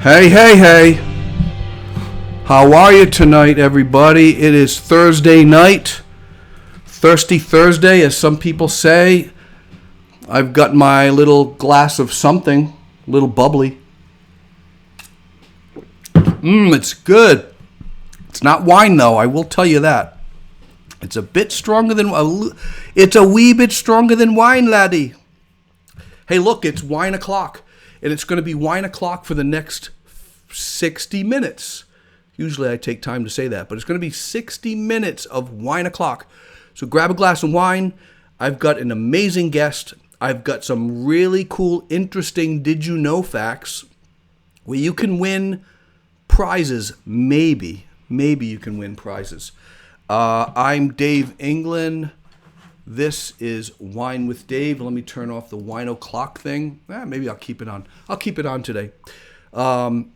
Hey, hey, hey. How are you tonight, everybody? It is Thursday night. Thirsty Thursday, as some people say. I've got my little glass of something, a little bubbly. It's good. It's not wine, though, I will tell you that. It's a bit stronger than... It's a wee bit stronger than wine, laddie. Hey, look, it's wine o'clock. And it's going to be wine o'clock for the next 60 minutes. Usually I take time to say that, but it's going to be 60 minutes of wine o'clock. So grab a glass of wine. I've got an amazing guest. I've got some really cool, interesting did you know facts where you can win prizes. Maybe you can win prizes. I'm Dave England. This is Wine with Dave. Let me turn off the wine o'clock thing. Maybe I'll keep it on. I'll keep it on today. I'm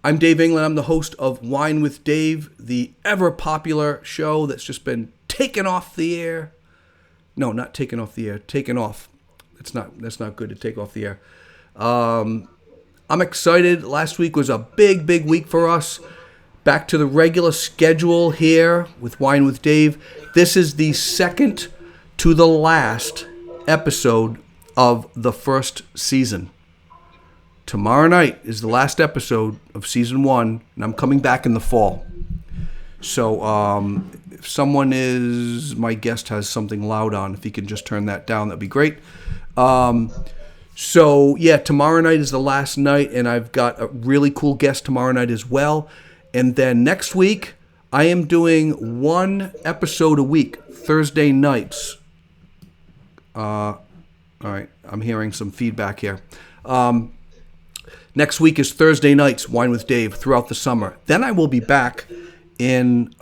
Dave England. I'm the host of Wine with Dave, the ever popular show that's just been taken off the air. No, not taken off the air. Taken off. That's not good to take off the air. I'm excited. Last week was a big week for us. Back to the regular schedule here with Wine with Dave. This is the second to the last episode of the first season. Tomorrow night is the last episode of season 1, and I'm coming back in the fall. So if someone my guest has something loud on, if he can just turn that down, that'd be great. So yeah, tomorrow night is the last night, and I've got a really cool guest tomorrow night as well. And then next week, I am doing one episode a week, Thursday nights. All right, I'm hearing some feedback here. Next week is Thursday nights, Wine with Dave, throughout the summer. Then I will be back in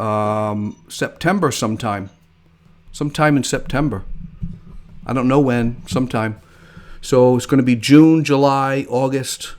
September sometime. Sometime in September. I don't know when, sometime. So it's going to be June, July, August.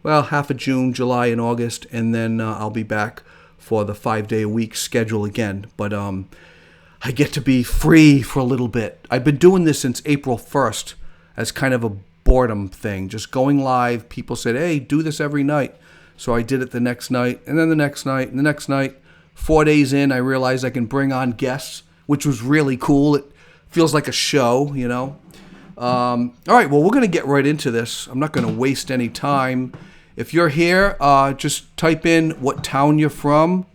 Well, half of June, July, and August, and then I'll be back for the 5-day-a-week schedule again. But I get to be free for a little bit. I've been doing this since April 1st as kind of a boredom thing, just going live. People said, hey, do this every night. So I did it the next night, and then the next night, and the next night. 4 days in, I realized I can bring on guests, which was really cool. It feels like a show, you know. All right, well, we're going to get right into this. I'm not going to waste any time. If you're here, just type in what town you're from.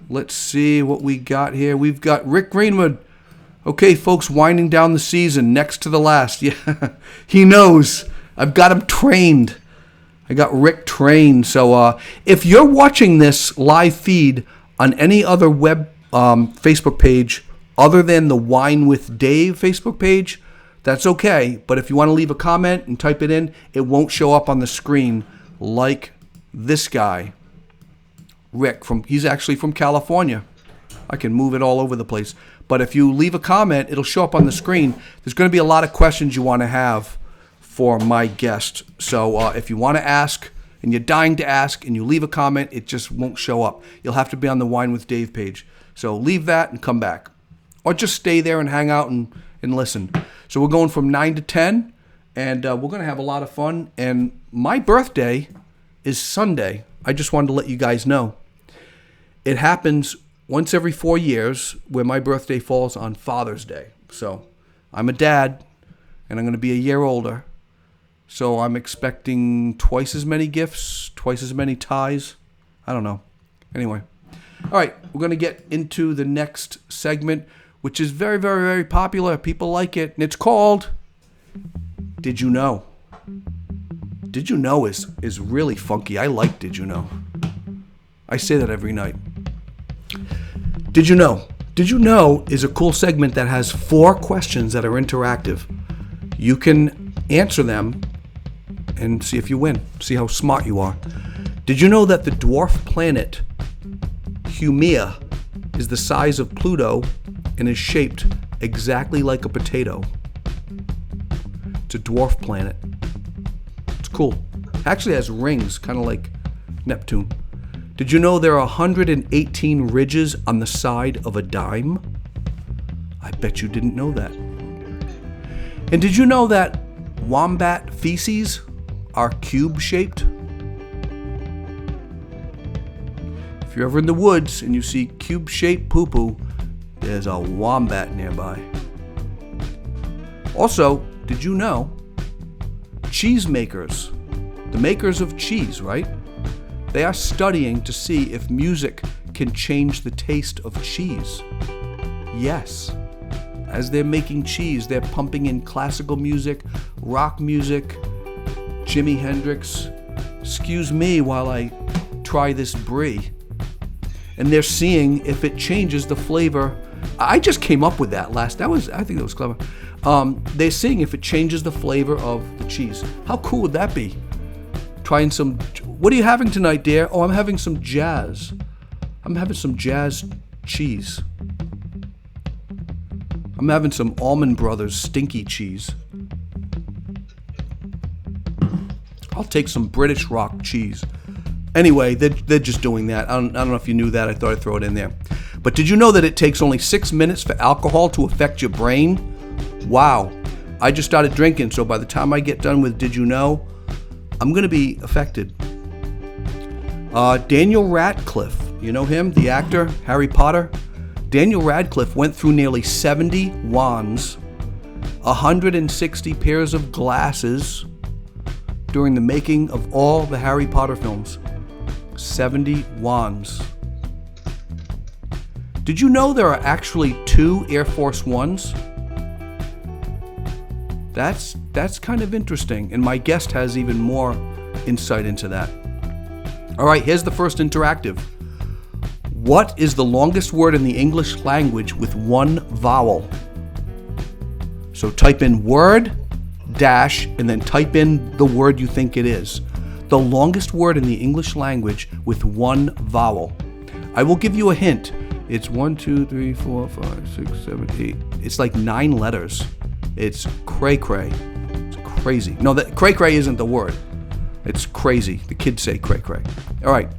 Let's see what we got here. We've got Rick Greenwood. Okay, folks, winding down the season, next to the last. Yeah, he knows. I've got him trained. I got Rick trained. So if you're watching this live feed on any other web Facebook page other than the Wine with Dave Facebook page, that's okay. But if you want to leave a comment and type it in, it won't show up on the screen. Like this guy, Rick, he's actually from California. I can move it all over the place. But if you leave a comment, it'll show up on the screen. There's going to be a lot of questions you want to have for my guest. So if you want to ask and you're dying to ask and you leave a comment, it just won't show up. You'll have to be on the Wine with Dave page. So leave that and come back. Or just stay there and hang out and listen. So we're going from 9 to 10. And we're going to have a lot of fun. And my birthday is Sunday. I just wanted to let you guys know. It happens once every 4 years where my birthday falls on Father's Day. So I'm a dad, and I'm going to be a year older. So I'm expecting twice as many gifts, twice as many ties. I don't know. Anyway. All right, we're going to get into the next segment, which is very, very, very popular. People like it. And it's called... Did you know? Did you know is really funky. I like Did you know. I say that every night. Did you know? Did you know is a cool segment that has 4 questions that are interactive. You can answer them and see if you win. See how smart you are. Did you know that the dwarf planet Haumea is the size of Pluto and is shaped exactly like a potato? It's a dwarf planet. It's cool. Actually has rings, kind of like Neptune. Did you know there are 118 ridges on the side of a dime? I bet you didn't know that. And did you know that wombat feces are cube-shaped? If you're ever in the woods and you see cube-shaped poo-poo, there's a wombat nearby. Also, did you know cheese makers, the makers of cheese, right? They are studying to see if music can change the taste of cheese. Yes. As they're making cheese, they're pumping in classical music, rock music, Jimi Hendrix. Excuse me while I try this brie. And they're seeing if it changes the flavor. I just came up with that I think that was clever. They're seeing if it changes the flavor of the cheese. How cool would that be? Trying some, what are you having tonight, dear? Oh, I'm having some jazz. I'm having some jazz cheese. I'm having some Almond Brothers stinky cheese. I'll take some British rock cheese. Anyway, they're just doing that. I don't know if you knew that. I thought I'd throw it in there. But did you know that it takes only 6 minutes for alcohol to affect your brain? Wow. I just started drinking, so by the time I get done with Did You Know, I'm going to be affected. Daniel Radcliffe, you know him, the actor, Harry Potter? Daniel Radcliffe went through nearly 70 wands, 160 pairs of glasses during the making of all the Harry Potter films. 70 wands. Did you know there are actually 2 Air Force Ones? That's kind of interesting, and my guest has even more insight into that. All right, here's the first interactive. What is the longest word in the English language with 1 vowel? So type in word, dash, and then type in the word you think it is. The longest word in the English language with 1 vowel. I will give you a hint. It's 1, 2, 3, 4, 5, 6, 7, 8. It's like 9 letters. It's cray-cray. It's crazy. No, that cray-cray isn't the word. It's crazy. The kids say cray-cray. All right.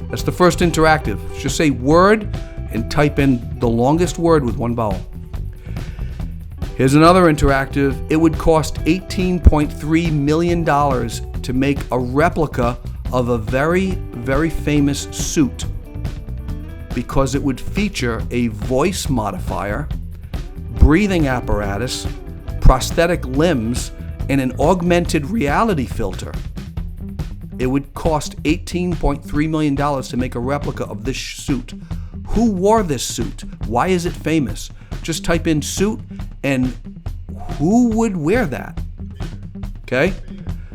That's the first interactive. Just say word and type in the longest word with 1 vowel. Here's another interactive. It would cost $18.3 million to make a replica of a very, very famous suit because it would feature a voice modifier, breathing apparatus, prosthetic limbs, and an augmented reality filter. It would cost $18.3 million to make a replica of this suit. Who wore this suit? Why is it famous? Just type in suit and who would wear that? Okay?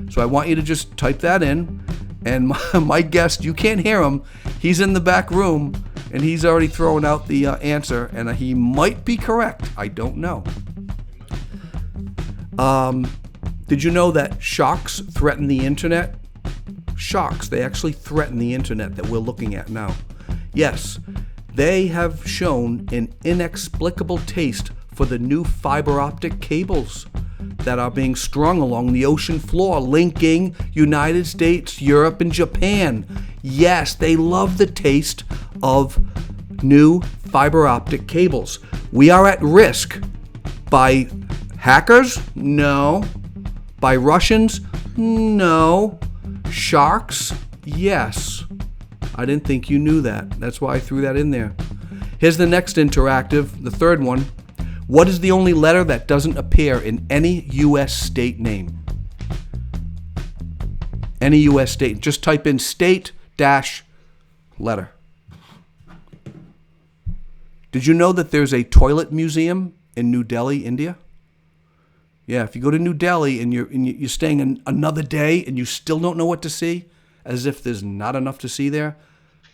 So I want you to just type that in. And my guest, you can't hear him. He's in the back room and he's already throwing out the answer. And he might be correct. I don't know. Did you know that sharks threaten the internet? Sharks, they actually threaten the internet that we're looking at now. Yes, they have shown an inexplicable taste for the new fiber optic cables that are being strung along the ocean floor, linking United States, Europe, and Japan. Yes, they love the taste of new fiber optic cables. We are at risk by hackers? No. By Russians? No. Sharks? Yes. I didn't think you knew that. That's why I threw that in there. Here's the next interactive, the third one. What is the only letter that doesn't appear in any U.S. state name? Any U.S. state. Just type in state dash letter. Did you know that there's a toilet museum in New Delhi, India? Yeah, if you go to New Delhi and you're staying another day and you still don't know what to see, as if there's not enough to see there,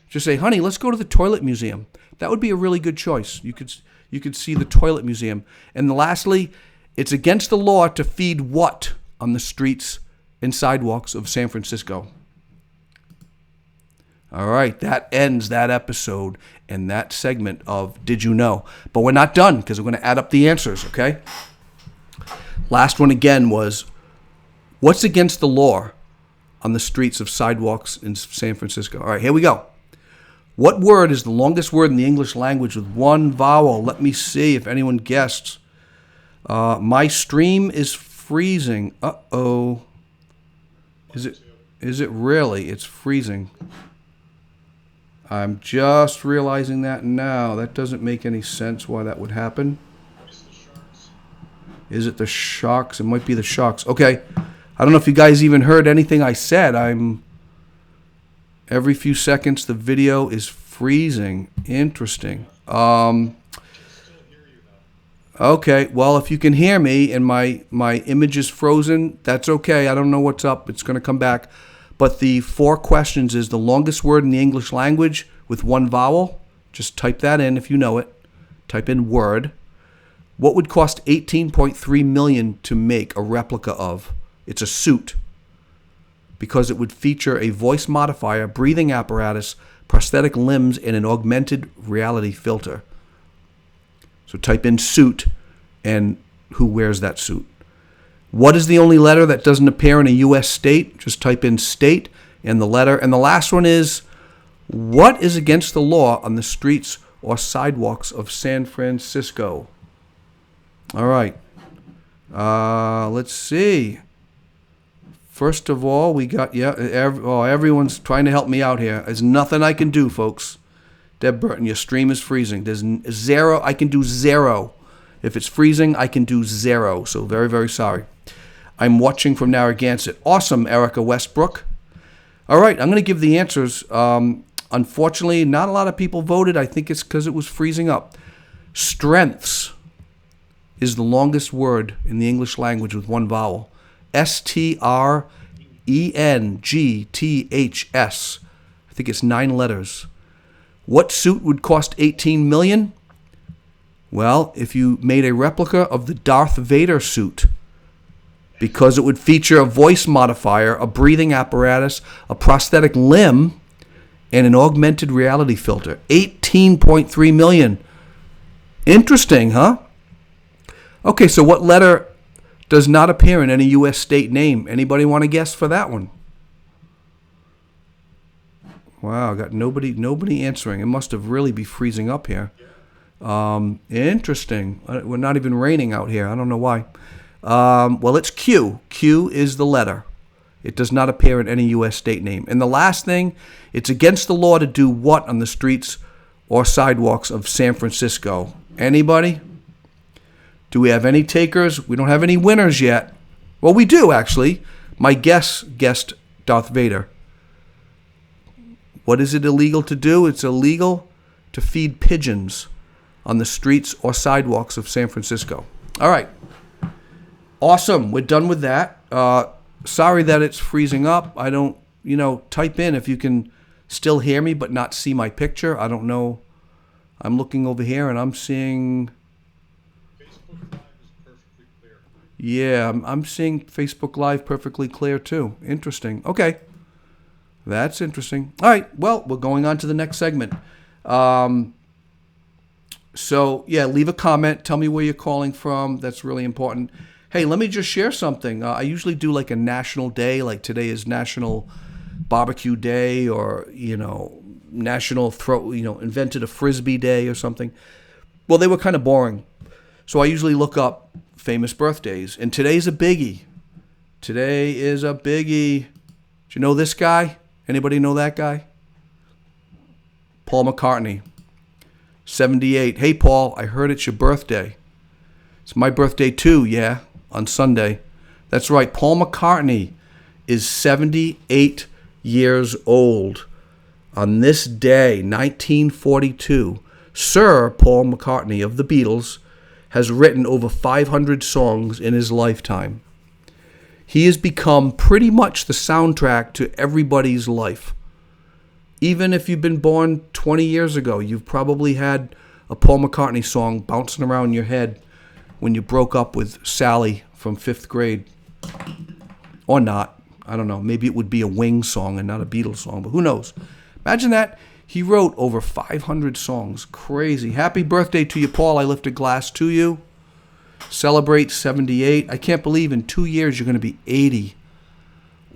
just say, honey, let's go to the toilet museum. That would be a really good choice. You could see the toilet museum. And lastly, it's against the law to feed what on the streets and sidewalks of San Francisco? All right, that ends that episode and that segment of Did You Know? But we're not done because we're going to add up the answers, okay? Last one again was, what's against the law on the streets of sidewalks in San Francisco? All right, here we go. What word is the longest word in the English language with 1 vowel? Let me see if anyone guessed. My stream is freezing. Uh-oh. Is it really? It's freezing. I'm just realizing that now. That doesn't make any sense why that would happen. Is it the Sharks? It might be the Sharks. Okay. I don't know if you guys even heard anything I said. Every few seconds the video is freezing. Interesting. Okay. Well, if you can hear me and my image is frozen, that's okay. I don't know what's up. It's going to come back. But the 4 questions is the longest word in the English language with 1 vowel. Just type that in if you know it. Type in word. What would cost $18.3 million to make a replica of? It's a suit. Because it would feature a voice modifier, breathing apparatus, prosthetic limbs, and an augmented reality filter. So type in suit and who wears that suit. What is the only letter that doesn't appear in a U.S. state? Just type in state and the letter. And the last one is, what is against the law on the streets or sidewalks of San Francisco? All right. Let's see. First of all, we got, everyone's trying to help me out here. There's nothing I can do, folks. Deb Burton, your stream is freezing. There's 0. I can do 0. If it's freezing, I can do 0. So very, very sorry. I'm watching from Narragansett. Awesome, Erica Westbrook. All right, I'm going to give the answers. Unfortunately, not a lot of people voted. I think it's because it was freezing up. Strengths is the longest word in the English language with 1 vowel. STRENGTHS. I think it's 9 letters. What suit would cost $18 million? Well, if you made a replica of the Darth Vader suit, because it would feature a voice modifier, a breathing apparatus, a prosthetic limb, and an augmented reality filter. $18.3 million. Interesting, huh? Okay, so what letter does not appear in any U.S. state name? Anybody want to guess for that one? Wow, got nobody answering. It must have really be freezing up here. Interesting. We're not even raining out here. I don't know why. Well, it's Q. Q is the letter. It does not appear in any U.S. state name. And the last thing, it's against the law to do what on the streets or sidewalks of San Francisco? Anybody? Do we have any takers? We don't have any winners yet. Well, we do, actually. My guest guessed Darth Vader. What is it illegal to do? It's illegal to feed pigeons on the streets or sidewalks of San Francisco. All right. Awesome. We're done with that. Sorry that it's freezing up. I don't, type in if you can still hear me but not see my picture. I don't know. I'm looking over here and I'm seeing... Facebook Live is perfectly clear. Yeah, I'm seeing Facebook Live perfectly clear too. Interesting. Okay. That's interesting. All right. Well, we're going on to the next segment. So, leave a comment. Tell me where you're calling from. That's really important. Hey, let me just share something. I usually do like a national day, like today is National Barbecue Day, or, National invented a Frisbee Day or something. Well, they were kind of boring. So I usually look up famous birthdays. And today's a biggie. Today is a biggie. Do you know this guy? Anybody know that guy? Paul McCartney, 78. Hey, Paul, I heard it's your birthday. It's my birthday too, yeah, on Sunday. That's right, Paul McCartney is 78 years old. On this day, 1942, Sir Paul McCartney of the Beatles has written over 500 songs in his lifetime. He has become pretty much the soundtrack to everybody's life. Even if you've been born 20 years ago, you've probably had a Paul McCartney song bouncing around your head when you broke up with Sally from 5th grade. Or not. I don't know. Maybe it would be a Wings song and not a Beatles song, but who knows? Imagine that. He wrote over 500 songs. Crazy. Happy birthday to you, Paul. I lift a glass to you. Celebrate 78. I can't believe in 2 years you're going to be 80.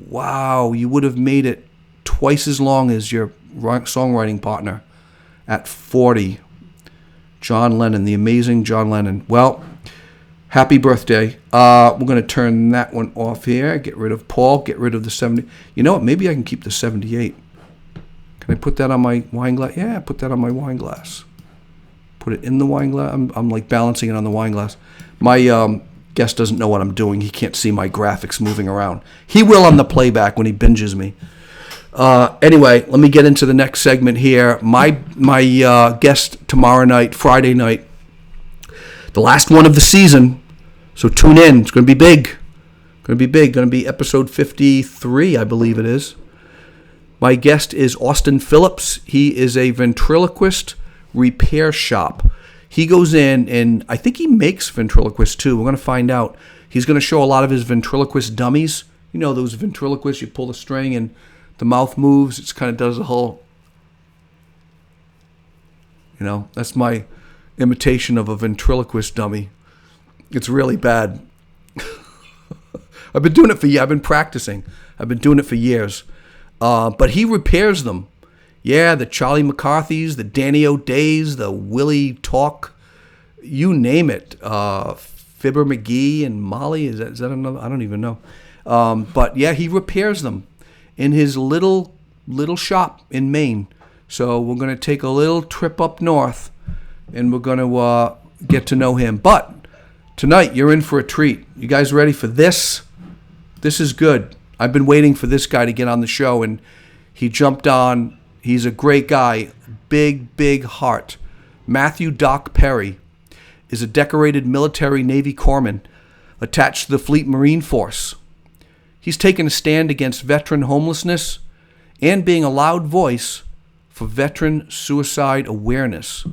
Wow, you would have made it twice as long as your songwriting partner at 40. John Lennon, the amazing John Lennon. Well, happy birthday. We're going to turn that one off here. Get rid of Paul. Get rid of the 70. You know what? Maybe I can keep the 78. Can I put that on my wine glass? Yeah, put that on my wine glass. Put it in the wine glass. I'm like balancing it on the wine glass. My guest doesn't know what I'm doing. He can't see my graphics moving around. He will on the playback when he binges me. Anyway, let me get into the next segment here. My guest tomorrow night, Friday night, the last one of the season. So tune in. It's going to be big. Going to be episode 53, I believe it is. My guest is Austin Phillips. He is a ventriloquist repair shop. He goes in and I think he makes ventriloquists too. We're going to find out. He's going to show a lot of his ventriloquist dummies. You know those ventriloquists, you pull the string and the mouth moves. It kind of does a whole, that's my imitation of a ventriloquist dummy. It's really bad. I've been doing it for years. I've been practicing. I've been doing it for years. But he repairs them. Yeah, the Charlie McCarthys, the Danny O'Days, the Willie Talk, you name it. Fibber McGee and Molly, is that another? I don't even know. But yeah, he repairs them in his little shop in Maine. So we're going to take a little trip up north, and we're going to get to know him. But tonight, you're in for a treat. You guys ready for this? This is good. I've been waiting for this guy to get on the show, and he jumped on. He's a great guy. Big heart. Matthew Doc Perry is a decorated military Navy corpsman attached to the Fleet Marine Force. He's taken a stand against veteran homelessness and being a loud voice for veteran suicide awareness.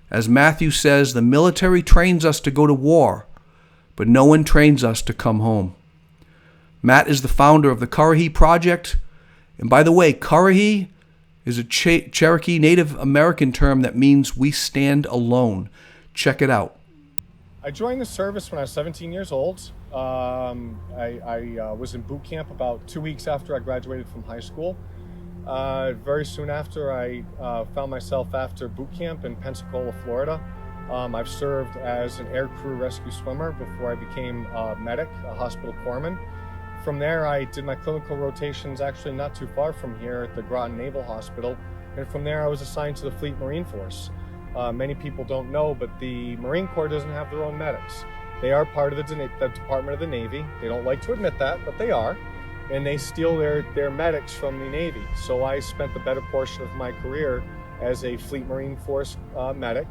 As Matthew says, the military trains us to go to war, but no one trains us to come home. Matt is the founder of the Currahee Project. And by the way, Currahee is a Cherokee Native American term that means we stand alone. Check it out. I joined the service when I was 17 years old. I was in boot camp about 2 weeks after I graduated from high school. Very soon after, I found myself after boot camp in Pensacola, Florida. I've served as an air crew rescue swimmer before I became a medic, a hospital corpsman. From there, I did my clinical rotations actually not too far from here at the Groton Naval Hospital. And from there, I was assigned to the Fleet Marine Force. Many people don't know, but the Marine Corps doesn't have their own medics. They are part of the Department of the Navy. They don't like to admit that, but they are. And they steal their medics from the Navy. So I spent the better portion of my career as a Fleet Marine Force medic.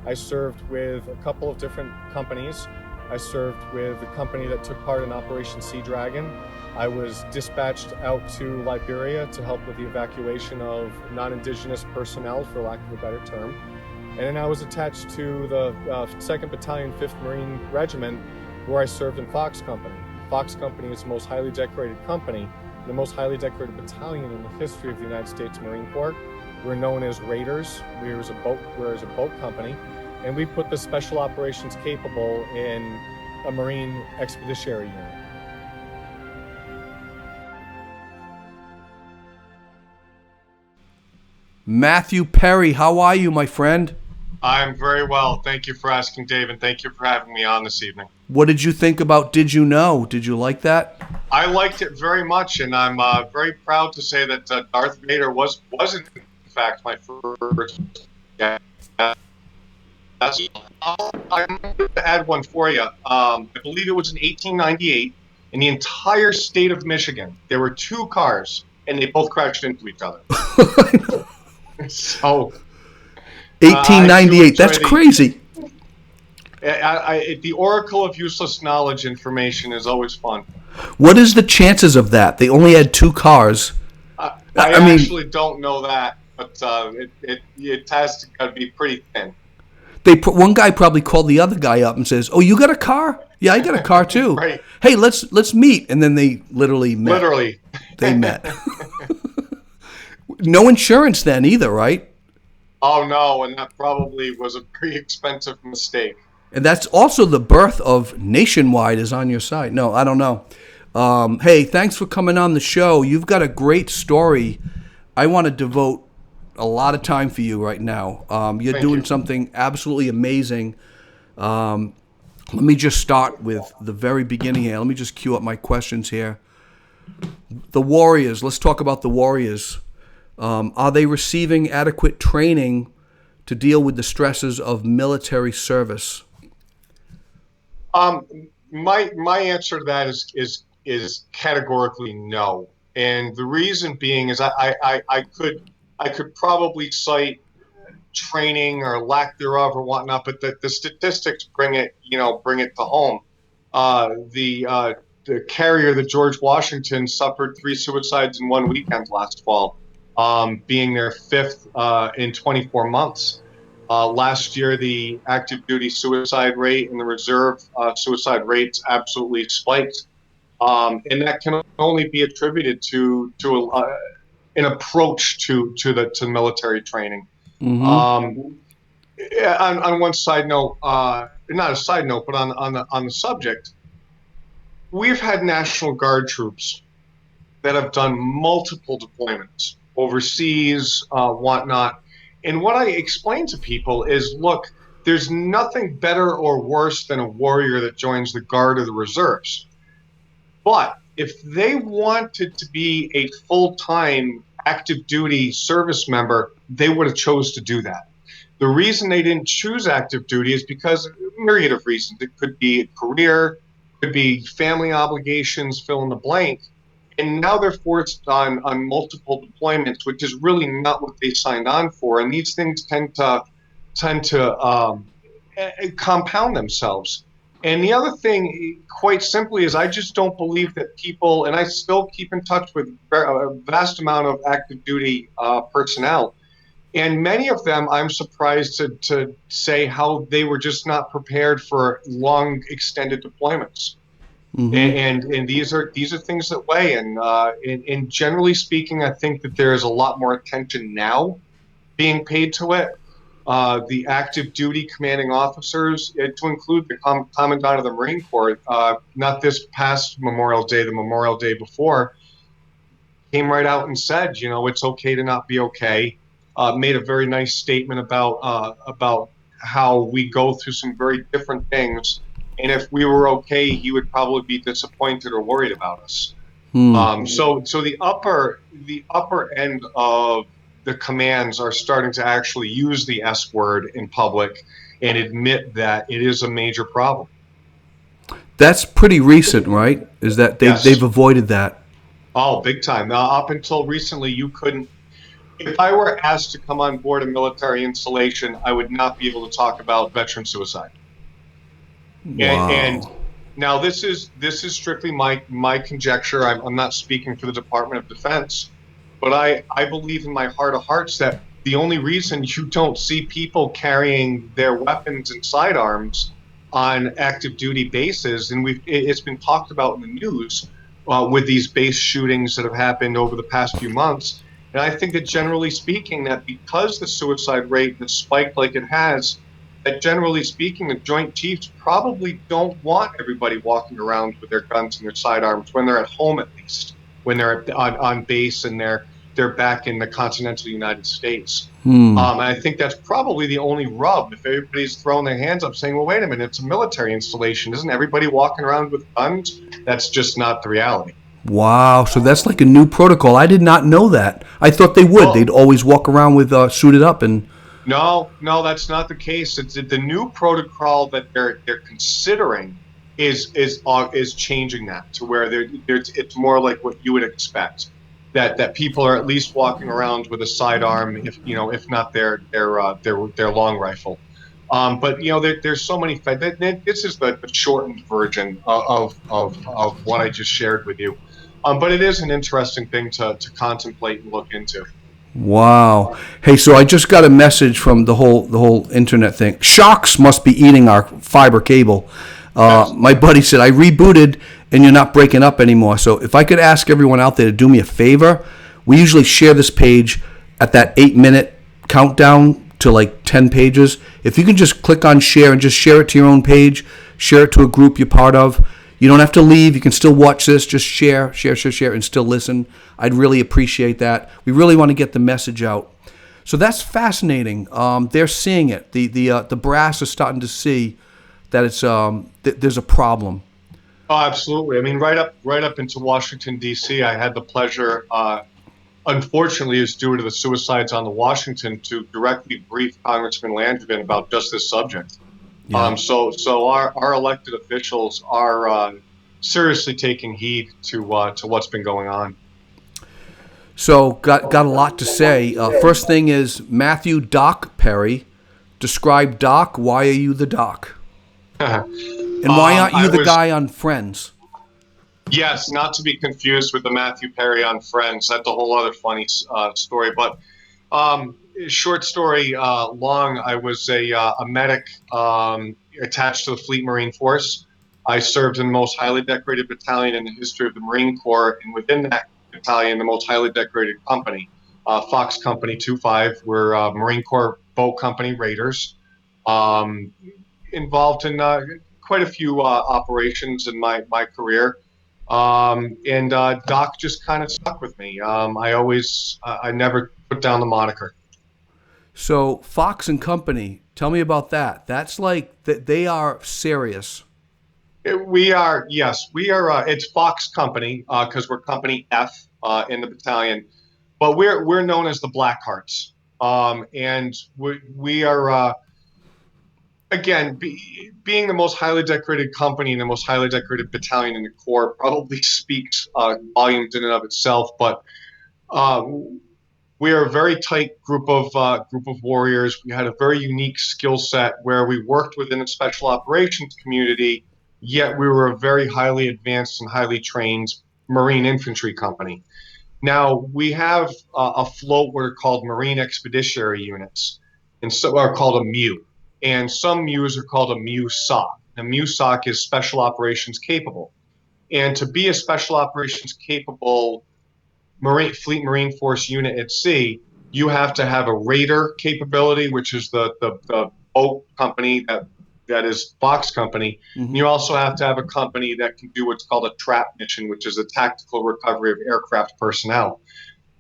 I served with a couple of different companies. I served with a company that took part in Operation Sea Dragon. I was dispatched out to Liberia to help with the evacuation of non-Indigenous personnel, for lack of a better term. And then I was attached to the 2nd Battalion, 5th Marine Regiment, where I served in Fox Company. Fox Company is the most highly decorated company, the most highly decorated battalion in the history of the United States Marine Corps. We're known as Raiders. We're as a boat company, and we put the special operations capable in a Marine Expeditionary Unit. Matthew Perry, how are you, my friend? I'm very well. Thank you for asking, Dave, and thank you for having me on this evening. What did you think about Did You Know? Did you like that? I liked it very much, and I'm very proud to say that Darth Vader was in fact my first guest. I'm going to add one for you. I believe it was in 1898. In the entire state of Michigan, there were 2 cars, and they both crashed into each other. So, 1898. That's crazy. The oracle of useless knowledge information is always fun. What is the chances of that? They only had 2 cars. I mean, actually don't know that, but it has to be pretty thin. One guy probably called the other guy up and says, "Oh, you got a car? Yeah, I got a car too. Right. Hey, let's meet." And then they literally met. They met. No insurance then either, right? Oh no, and that probably was a pretty expensive mistake. And that's also the birth of Nationwide is on your side. No, I don't know. Hey, thanks for coming on the show. You've got a great story. I want to devote a lot of time for you right now. You're doing something absolutely amazing. Let me just start with the very beginning here. Let me just queue up my questions here. The Warriors. Let's talk about the Warriors. Are they receiving adequate training to deal with the stresses of military service? Um, my answer to that is categorically no, and the reason being is I could probably cite training or lack thereof or whatnot, but the statistics bring it to home. The carrier, the George Washington, suffered 3 suicides in one weekend last fall, being their fifth in 24 months. Last year, the active duty suicide rate and the reserve suicide rates absolutely spiked, and that can only be attributed to an approach to military training. Mm-hmm. Um, yeah, on one side note, not a side note, but on the subject, we've had National Guard troops that have done multiple deployments overseas, whatnot. And what I explain to people is, look, there's nothing better or worse than a warrior that joins the Guard or the reserves. But if they wanted to be a full-time active duty service member, they would have chose to do that. The reason they didn't choose active duty is because of a myriad of reasons. It could be a career, could be family obligations, fill in the blank. And now they're forced on multiple deployments, which is really not what they signed on for. And these things tend to compound themselves. And the other thing, quite simply, is I just don't believe that people, and I still keep in touch with a vast amount of active duty personnel. And many of them, I'm surprised to say how they were just not prepared for long, extended deployments. Mm-hmm. And these are things that weigh. And generally speaking, I think that there is a lot more attention now being paid to it. The active duty commanding officers, to include the Commandant of the Marine Corps, not this past Memorial Day, the Memorial Day before, came right out and said, it's okay to not be okay. Made a very nice statement about how we go through some very different things, and if we were okay, he would probably be disappointed or worried about us. Hmm. So the upper end of the commands are starting to actually use the S word in public and admit that it is a major problem. That's pretty recent, right? Is that they've Yes. avoided that? Oh, big time. Up until recently, you couldn't. If I were asked to come on board a military installation, I would not be able to talk about veteran suicide. And Wow. now this is strictly my conjecture. I'm not speaking for the Department of Defense, but I believe in my heart of hearts that the only reason you don't see people carrying their weapons and sidearms on active duty bases, and it's been talked about in the news with these base shootings that have happened over the past few months. And I think that generally speaking, that because the suicide rate has spiked like it has, that generally speaking, the Joint Chiefs probably don't want everybody walking around with their guns and their sidearms when they're at home, at least when they're on base and they're back in the continental United States. Hmm. And I think that's probably the only rub. If everybody's throwing their hands up saying, well, wait a minute, it's a military installation. Isn't everybody walking around with guns? That's just not the reality. Wow. So that's like a new protocol. I did not know that. I thought they would. They'd Well, always walk around with suited up and. no, that's not the case. It's the new protocol that they're considering is changing that to where it's more like what you would expect. That people are at least walking around with a sidearm, if not their long rifle. But there's so many. This is the shortened version of what I just shared with you. But it is an interesting thing to contemplate and look into. Wow. Hey, so I just got a message from the whole internet thing. Sharks must be eating our fiber cable. That's My buddy said I rebooted and you're not breaking up anymore. So if I could ask everyone out there to do me a favor, we usually share this page at that 8-minute countdown to like 10 pages. If you can just click on share and just share it to your own page, share it to a group you're part of. You don't have to leave. You can still watch this. Just share, and still listen. I'd really appreciate that. We really want to get the message out. So that's fascinating. They're seeing it. The brass is starting to see that it's there's a problem. Oh, absolutely. I mean, right up into Washington D.C. I had the pleasure unfortunately is due to the suicides on the Washington, to directly brief Congressman Landrigan about just this subject. Yeah. So our elected officials are seriously taking heed to what's been going on. So got a lot to say. First thing is Matthew Doc Perry. Describe Doc. Why are you the Doc? And why aren't you I the was guy on Friends? Yes, not to be confused with the Matthew Perry on Friends. That's a whole other funny story. But short story long, I was a medic attached to the Fleet Marine Force. I served in the most highly decorated battalion in the history of the Marine Corps, and within that battalion, the most highly decorated company, Fox Company 25. We're Marine Corps Boat Company Raiders. Um, Involved in quite a few operations in my career. And Doc just kind of stuck with me. I never put down the moniker. So Fox and Company. Tell me about that. That's like that. They are serious. We are, yes, we are. It's Fox Company because we're Company F in the battalion, but we're known as the Blackhearts. And we are again being the most highly decorated company and the most highly decorated battalion in the Corps probably speaks volumes in and of itself. But uh, we are a very tight group of warriors. We had a very unique skill set where we worked within the special operations community, yet we were a very highly advanced and highly trained Marine infantry company. Now we have afloat what are called Marine Expeditionary Units, and so are called a MEU, and some MEUs are called a MEU SOC. A MEU SOC is Special Operations Capable, and to be a Special Operations Capable Fleet Marine Force unit at sea, you have to have a raider capability, which is the boat company that is Fox Company. Mm-hmm. You also have to have a company that can do what's called a trap mission, which is a tactical recovery of aircraft personnel.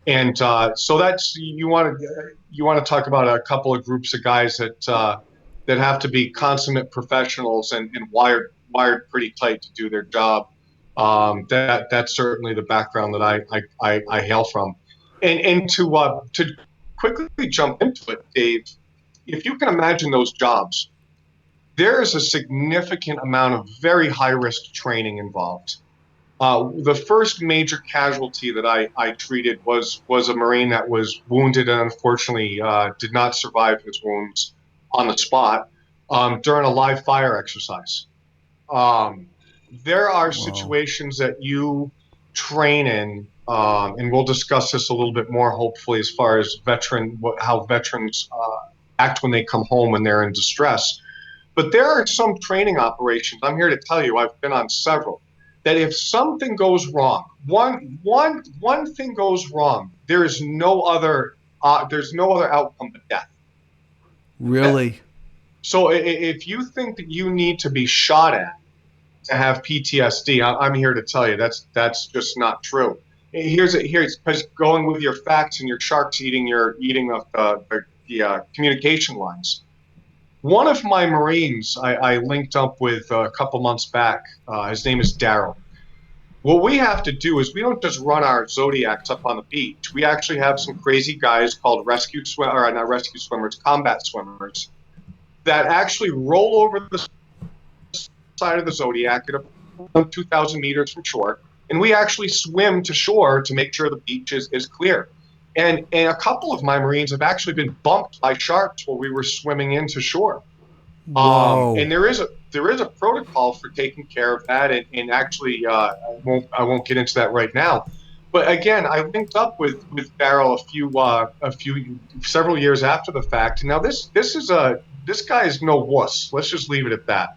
And so that's you want to talk about a couple of groups of guys that have to be consummate professionals and wired pretty tight to do their job. That's certainly the background that I hail from. And to quickly jump into it, Dave, if you can imagine those jobs, there is a significant amount of very high risk training involved. The first major casualty that I treated was a Marine that was wounded and unfortunately did not survive his wounds on the spot during a live fire exercise. Um, there are Wow. situations that you train in, and we'll discuss this a little bit more, hopefully, as far as how veterans act when they come home when they're in distress. But there are some training operations. I'm here to tell you, I've been on several. That if something goes wrong, one thing goes wrong, there's no other outcome but death. Really? So if you think that you need to be shot at to have PTSD, I'm here to tell you that's just not true. Here's because going with your facts and your sharks eating the communication lines. One of my Marines I linked up with a couple months back. His name is Daryl. What we have to do is we don't just run our Zodiacs up on the beach. We actually have some crazy guys called not rescue swimmers, combat swimmers, that actually roll over the side of the Zodiac at about 2,000 meters from shore, and we actually swim to shore to make sure the beach is clear. And a couple of my Marines have actually been bumped by sharks while we were swimming into shore. Whoa. And there is a protocol for taking care of that, and actually I won't get into that right now. But again, I linked up with Daryl several years after the fact. Now this guy is no wuss. Let's just leave it at that.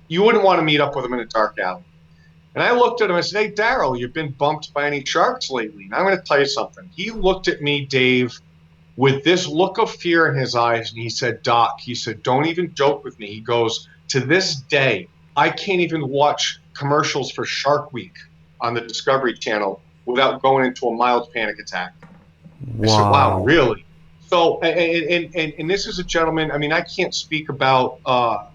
You wouldn't want to meet up with him in a dark alley. And I looked at him and said, "Hey, Daryl, you've been bumped by any sharks lately?" And I'm going to tell you something. He looked at me, Dave, with this look of fear in his eyes, and he said, "Doc," he said, "don't even joke with me." He goes, "To this day, I can't even watch commercials for Shark Week on the Discovery Channel without going into a mild panic attack." I said, "Wow, Wow. really?" So, and this is a gentleman. I mean, I can't speak about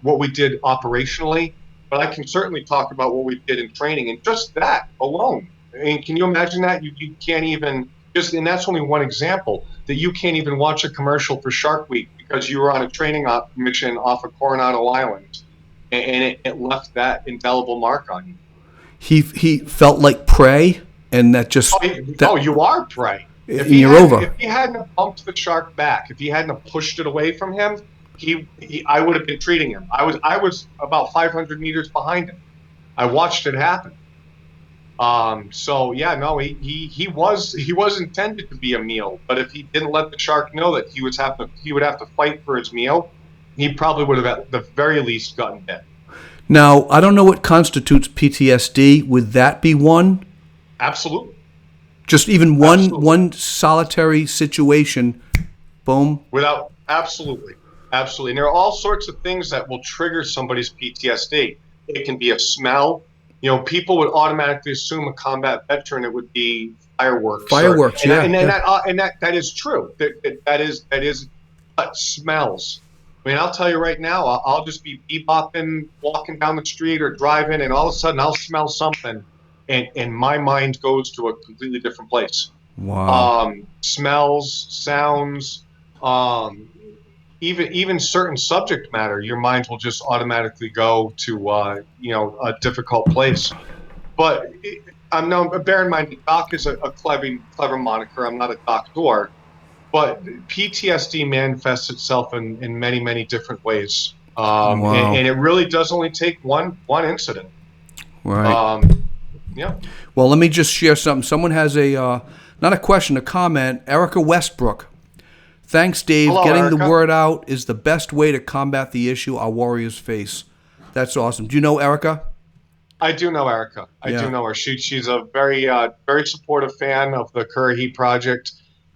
what we did operationally, but I can certainly talk about what we did in training, and just that alone. And can you imagine that? You can't even just, and that's only one example, that you can't even watch a commercial for Shark Week because you were on a training mission off of Coronado Island, and it left that indelible mark on you. He felt like prey, and that just Oh, that you are prey. If and he you're hadn't, if over. he hadn't have bumped the shark back, if he hadn't have pushed it away from him, I would have been treating him. I was about 500 meters behind him. I watched it happen. So yeah, no, he was intended to be a meal, but if he didn't let the shark know that he would have to fight for his meal, he probably would have at the very least gotten bit. Now I don't know what constitutes PTSD. Would that be one? Absolutely, Just even absolutely. one solitary situation, boom. Without absolutely, absolutely. And there are all sorts of things that will trigger somebody's PTSD. It can be a smell. People would automatically assume a combat veteran it would be fireworks, or Fireworks, and yeah, and, and yeah. that is true. That is but smells. I mean, I'll tell you right now, I'll just be bebopping, walking down the street or driving, and all of a sudden I'll smell something, and my mind goes to a completely different place. Wow. Smells, sounds, um, even certain subject matter, your mind will just automatically go to a difficult place. But I'm no bear in mind, doc is a clever moniker. I'm not a doctor, but PTSD manifests itself in many different ways, Wow. and it really does only take one incident. Right. Um, yeah. Well, let me just share something. Someone has a not a question, a comment. Erica Westbrook. Thanks, Dave. Hello, Getting the Erica. word out is the best way to combat the issue our warriors face. That's awesome. Do you know Erica? I do know Erica. I do Yeah. know her. She's a very supportive fan of the Currahee Project,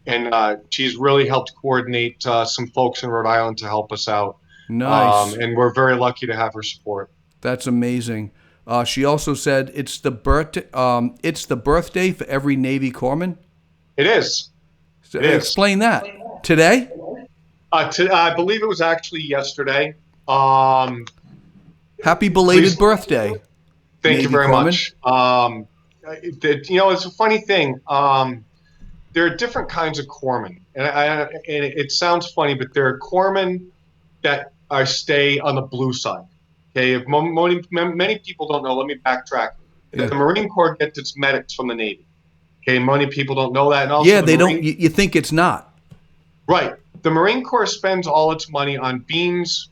and she's really helped coordinate some folks in Rhode Island to help us out. Nice. And we're very lucky to have her support. That's amazing. She also said it's the birthday for every Navy corpsman. It is. So, It is. explain that today. I believe it was actually yesterday. Um, Happy belated please, birthday, thank you Navy very corpsman. much. It's a funny thing. There are different kinds of corpsmen, and it sounds funny, but there are corpsmen that are stay on the blue side. Okay, if many people don't know, let me backtrack. Yeah. The Marine Corps gets its medics from the Navy. Okay, many people don't know that, and also Yeah, the they don't. Marine. You think it's not. Right, the Marine Corps spends all its money on beans,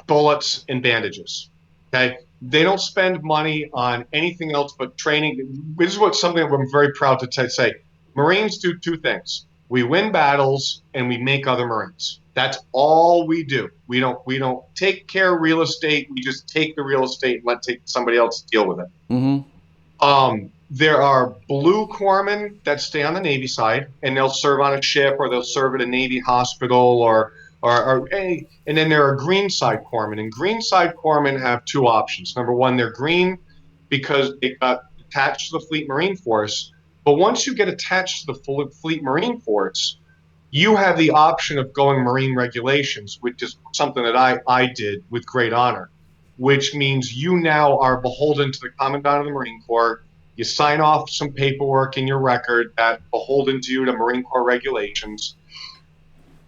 bullets, and bandages. Okay, they don't spend money on anything else but training. This is something I'm very proud to say. Marines do two things: we win battles and we make other Marines. That's all we do. We don't take care of real estate. We just take the real estate and let somebody else deal with it. Mm-hmm. There are blue corpsmen that stay on the Navy side, and they'll serve on a ship or they'll serve at a Navy hospital and then there are green side corpsmen. And green side corpsmen have two options. Number one, they're green because they got attached to the Fleet Marine Force. But once you get attached to the Fleet Marine Force, you have the option of going Marine regulations, which is something that I did with great honor, which means you now are beholden to the Commandant of the Marine Corps. You sign off some paperwork in your record that beholden to you to Marine Corps regulations,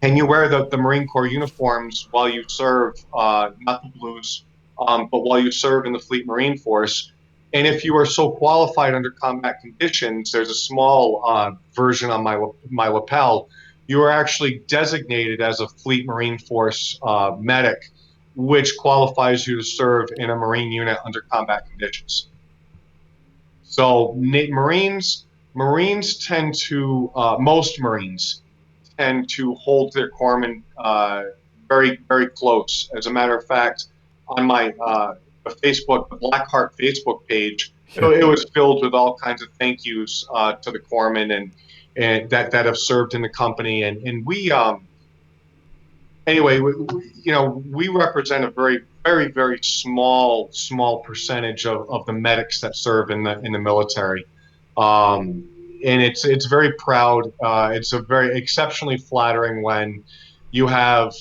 and you wear the Marine Corps uniforms while you serve, not the blues, but while you serve in the Fleet Marine Force. And if you are so qualified under combat conditions, there's a small version on my lapel. You are actually designated as a Fleet Marine Force medic, which qualifies you to serve in a Marine unit under combat conditions. So Marines tend to most Marines tend to hold their corpsmen very close. As a matter of fact, on my the Blackheart Facebook page, Yeah. it was filled with all kinds of thank yous to the corpsmen and that have served in the company. And we anyway, we represent a very small percentage of the medics that serve in the military. And it's very proud. It's a very exceptionally flattering when you have,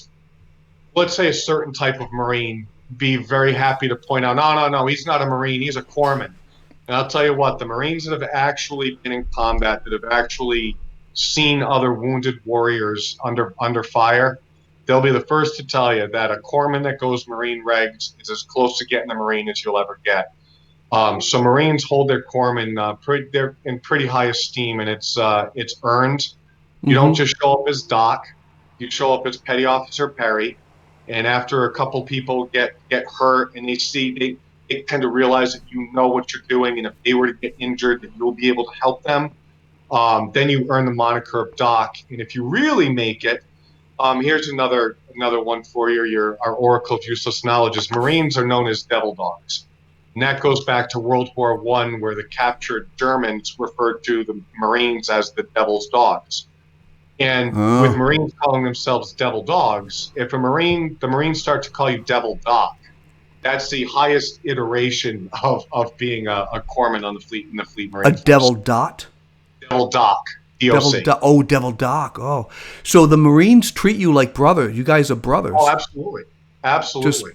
let's say, a certain type of Marine be very happy to point out, no, he's not a Marine, he's a corpsman. And I'll tell you what, the Marines that have actually been in combat, that have actually seen other wounded warriors under fire, they'll be the first to tell you that a corpsman that goes Marine regs is as close to getting a Marine as you'll ever get. So Marines hold their corpsmen they're in pretty high esteem, and it's earned. You don't just show up as Doc; you show up as Petty Officer Perry. And after a couple people get hurt, and they tend to realize that you know what you're doing, and if they were to get injured, that you'll be able to help them. Then you earn the moniker of Doc. And if you really make it, here's another one for you. Our Oracle of Useless Knowledge is Marines are known as devil dogs. And that goes back to World War I, where the captured Germans referred to the Marines as the devil's dogs. And with Marines calling themselves devil dogs, if the Marines start to call you devil doc, that's the highest iteration of being a corpsman on the fleet in the Fleet Marine A Force. devil dot? Devil doc. DOC. Devil doc. Oh. So the Marines treat you like brother. You guys are brothers. Oh, absolutely. Absolutely.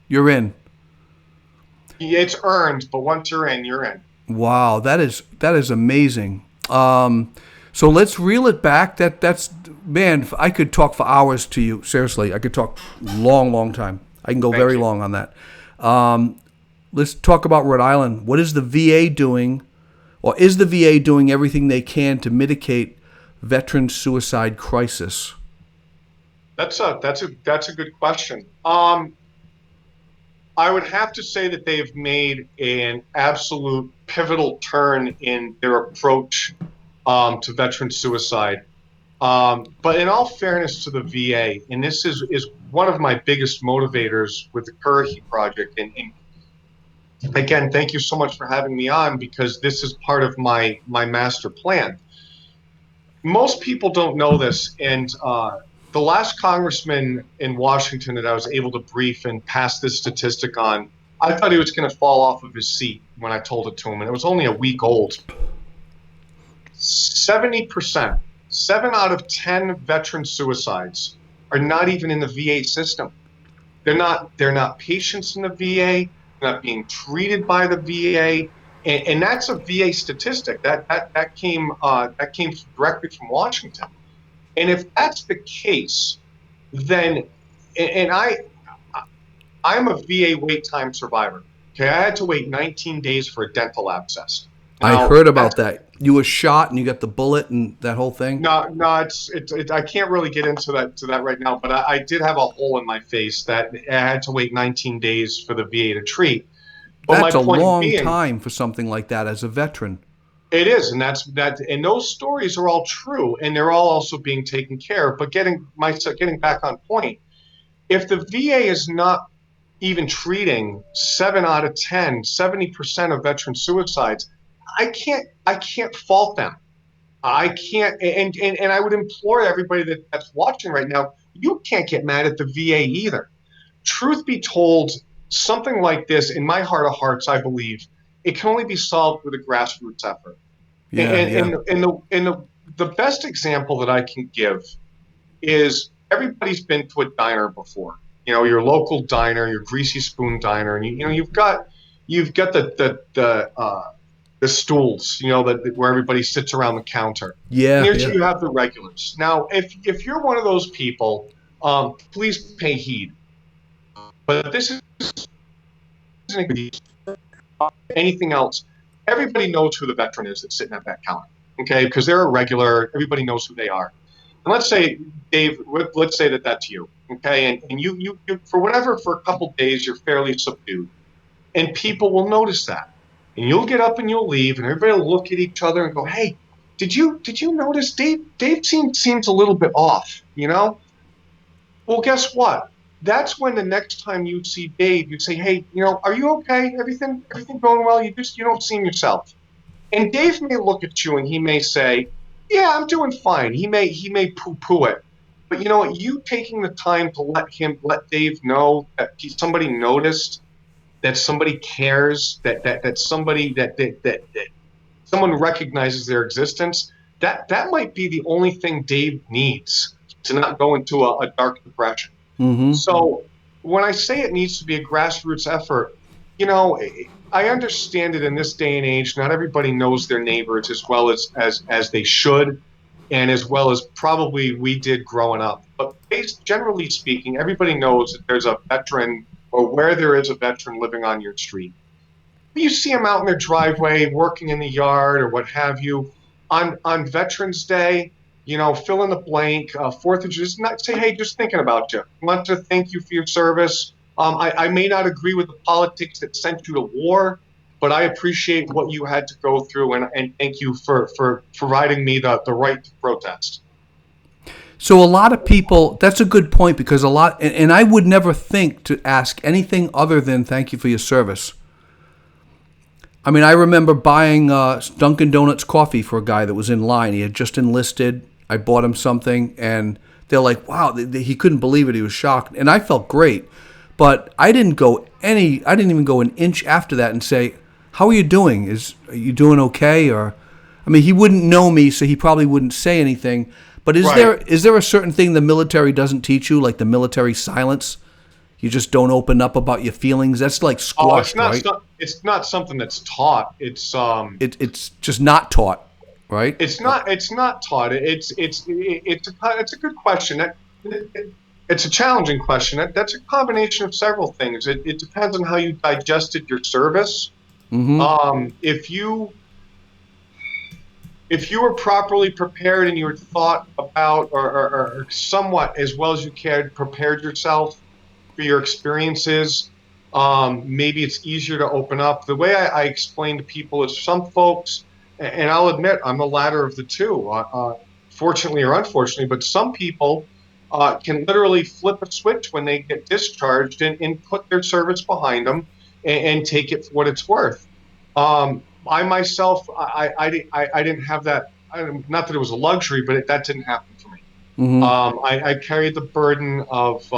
You're in. It's earned, but once you're in, you're in. Wow, that is amazing. So let's reel it back. That's man. I could talk for hours to you. Seriously, I could talk long time. I can go very long on that. Let's talk about Rhode Island. What is the VA doing, or is the VA doing everything they can to mitigate veteran suicide crisis? That's a good question. I would have to say that they've made an absolute pivotal turn in their approach to veteran suicide. But in all fairness to the VA, and this is one of my biggest motivators with the Currahee Project, and again, thank you so much for having me on, because this is part of my master plan. Most people don't know this, and the last congressman in Washington that I was able to brief and pass this statistic on, I thought he was going to fall off of his seat when I told it to him, and it was only a week old. 70%, 7 out of 10 veteran suicides are not even in the VA system. They're not patients in the VA. They're not being treated by the VA, and that's a VA statistic. That came directly from Washington. And if that's the case, then, and I'm a VA wait time survivor. Okay, I had to wait 19 days for a dental abscess. Now, I heard about that. You were shot and you got the bullet and that whole thing. No, I can't really get into that right now. But I did have a hole in my face that I had to wait 19 days for the VA to treat. But that's a long time for something like that as a veteran. It is, and and those stories are all true, and they're all also being taken care of. But getting back on point, if the VA is not even treating 7 out of 10, 70% of veteran suicides, I can't fault them. I can't, and I would implore everybody that's watching right now, you can't get mad at the VA either. Truth be told, something like this, in my heart of hearts, I believe, it can only be solved with a grassroots effort. And the best example that I can give is everybody's been to a diner before. You know, your local diner, your greasy spoon diner, and you've got the stools, where everybody sits around the counter. Yeah. And you have the regulars. Now, if you're one of those people, please pay heed. But this isn't anything else. Everybody knows who the veteran is that's sitting at that counter, okay? Because they're a regular. Everybody knows who they are. And let's say, Dave, let's say that's you, okay? And you for a couple days, you're fairly subdued. And people will notice that. And you'll get up and you'll leave, and everybody will look at each other and go, "Hey, did you notice Dave seems a little bit off, Well, guess what? That's when the next time you see Dave, you say, "Hey, are you okay? Everything going well? You don't seem yourself." And Dave may look at you and he may say, "Yeah, I'm doing fine." He may poo-poo it. But you know what? You taking the time to let Dave know that somebody noticed, that somebody cares, that someone recognizes their existence, that might be the only thing Dave needs to not go into a dark depression. Mm-hmm. So when I say it needs to be a grassroots effort, I understand it in this day and age. Not everybody knows their neighbors as well as they should, and as well as probably we did growing up. But generally speaking, everybody knows that there's a veteran or where there is a veteran living on your street. You see them out in their driveway, working in the yard or what have you. On Veterans Day, fill in the blank. Fourth of July, just not say, hey, just thinking about you. I want to thank you for your service. I may not agree with the politics that sent you to war, but I appreciate what you had to go through, and thank you for providing me the right to protest. So a lot of people, that's a good point, because and I would never think to ask anything other than thank you for your service. I mean, I remember buying Dunkin' Donuts coffee for a guy that was in line. He had just enlisted. I bought him something, and they're like, wow, he couldn't believe it. He was shocked. And I felt great. But I didn't even go an inch after that and say, how are you doing? Are you doing okay? Or, I mean, he wouldn't know me, so he probably wouldn't say anything. But Right. is there a certain thing the military doesn't teach you, like the military silence? You just don't open up about your feelings. That's like Oh, squashed, right? it's not something that's taught. It's just not taught, right? It's not taught. It's a good question. It's a challenging question. That's a combination of several things. It depends on how you digested your service. Mm-hmm. If you were properly prepared and you had thought about or somewhat as well as you cared prepared yourself for your experiences, maybe it's easier to open up. The way I explain to people is some folks, and I'll admit I'm the latter of the two, fortunately or unfortunately, but some people can literally flip a switch when they get discharged and put their service behind them and take it for what it's worth. I myself, I didn't have that. Not that it was a luxury, but that didn't happen for me. Mm-hmm. I carried the burden of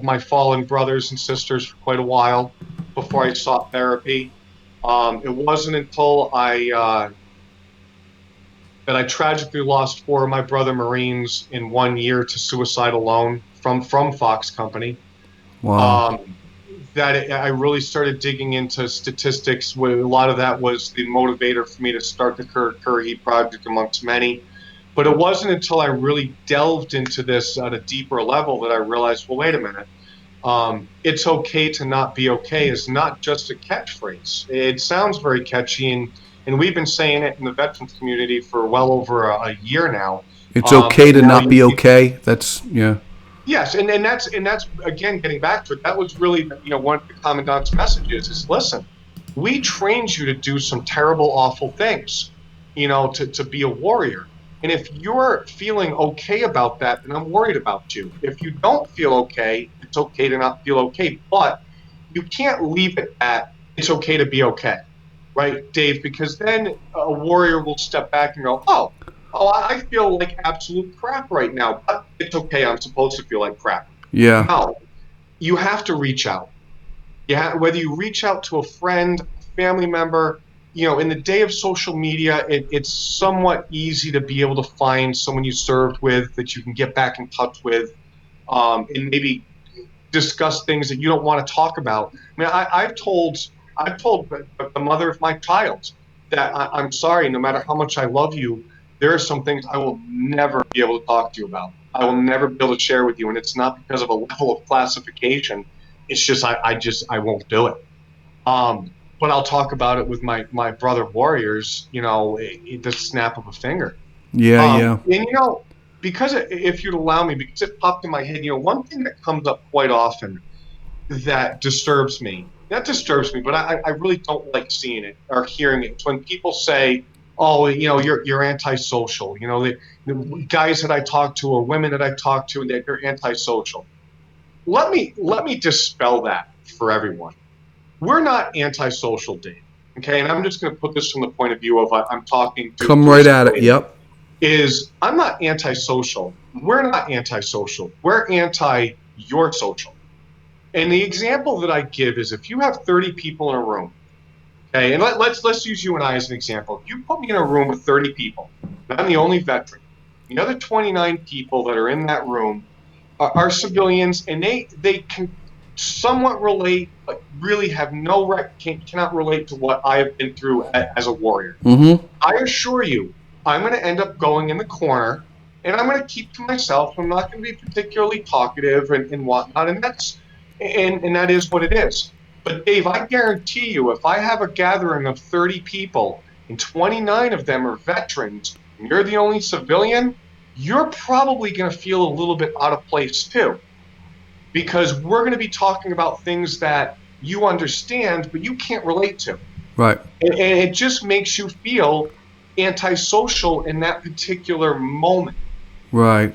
my fallen brothers and sisters for quite a while before I sought therapy. It wasn't until that I tragically lost four of my brother Marines in 1 year to suicide alone from Fox Company. Wow. Um, I really started digging into statistics. Where a lot of that was the motivator for me to start the Currahee Project, amongst many. But it wasn't until I really delved into this at a deeper level that I realized, well, wait a minute. It's okay to not be okay is not just a catchphrase. It sounds very catchy, and we've been saying it in the veterans community for well over a year now. It's okay And to now not be okay. That's yeah. yes, and that's again getting back to it. That was really one of the commandant's messages is listen, we trained you to do some terrible, awful things, to be a warrior. And if you're feeling okay about that, then I'm worried about you. If you don't feel okay, it's okay to not feel okay, but you can't leave it at it's okay to be okay, right, Dave? Because then a warrior will step back and go, oh, I feel like absolute crap right now, but it's okay. I'm supposed to feel like crap. Yeah. No, you have to reach out. Yeah, whether you reach out to a friend, a family member, in the day of social media, it's somewhat easy to be able to find someone you served with that you can get back in touch with, and maybe discuss things that you don't want to talk about. I mean, I've told the mother of my child that I'm sorry, no matter how much I love you, there are some things I will never be able to talk to you about. I will never be able to share with you, and it's not because of a level of classification. It's just I won't do it. But I'll talk about it with my brother warriors, the snap of a finger. Yeah. Yeah. And because if you'd allow me, because it popped in my head, one thing that comes up quite often that disturbs me, not disturbs me, but I really don't like seeing it or hearing it. It's when people say, "Oh, you're antisocial." The guys that I talk to or women that I talk to, they're antisocial. Let me dispel that for everyone. We're not antisocial, Dave. Okay, and I'm just going to put this from the point of view of I'm talking Come to a right at it. civilian. Yep. I'm not antisocial. We're not antisocial. We're anti your social. And the example that I give is if you have 30 people in a room, okay, and let's use you and I as an example. If you put me in a room with 30 people, and I'm the only veteran. The other 29 people that are in that room are civilians, and they can somewhat relate, but really have cannot relate to what I have been through as a warrior. Mm-hmm. I assure you, I'm going to end up going in the corner, and I'm going to keep to myself. I'm not going to be particularly talkative and whatnot, and that is what it is. But Dave, I guarantee you, if I have a gathering of 30 people and 29 of them are veterans, and you're the only civilian, you're probably going to feel a little bit out of place too, because we're going to be talking about things that you understand, but you can't relate to. Right. And it just makes you feel antisocial in that particular moment. Right.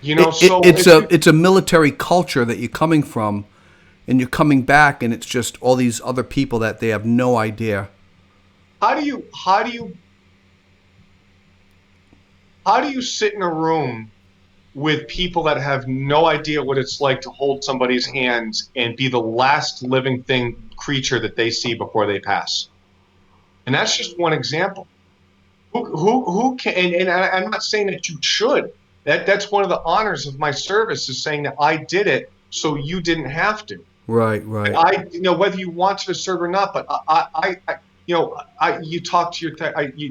So It's a military culture that you're coming from, and you're coming back, and it's just all these other people that they have no idea. how do you sit in a room with people that have no idea what it's like to hold somebody's hands and be the last living creature that they see before they pass? And that's just one example. Who can, and I'm not saying that you should. That's one of the honors of my service, is saying that I did it so you didn't have to. Right. Right. Whether you want to serve or not, but you talk to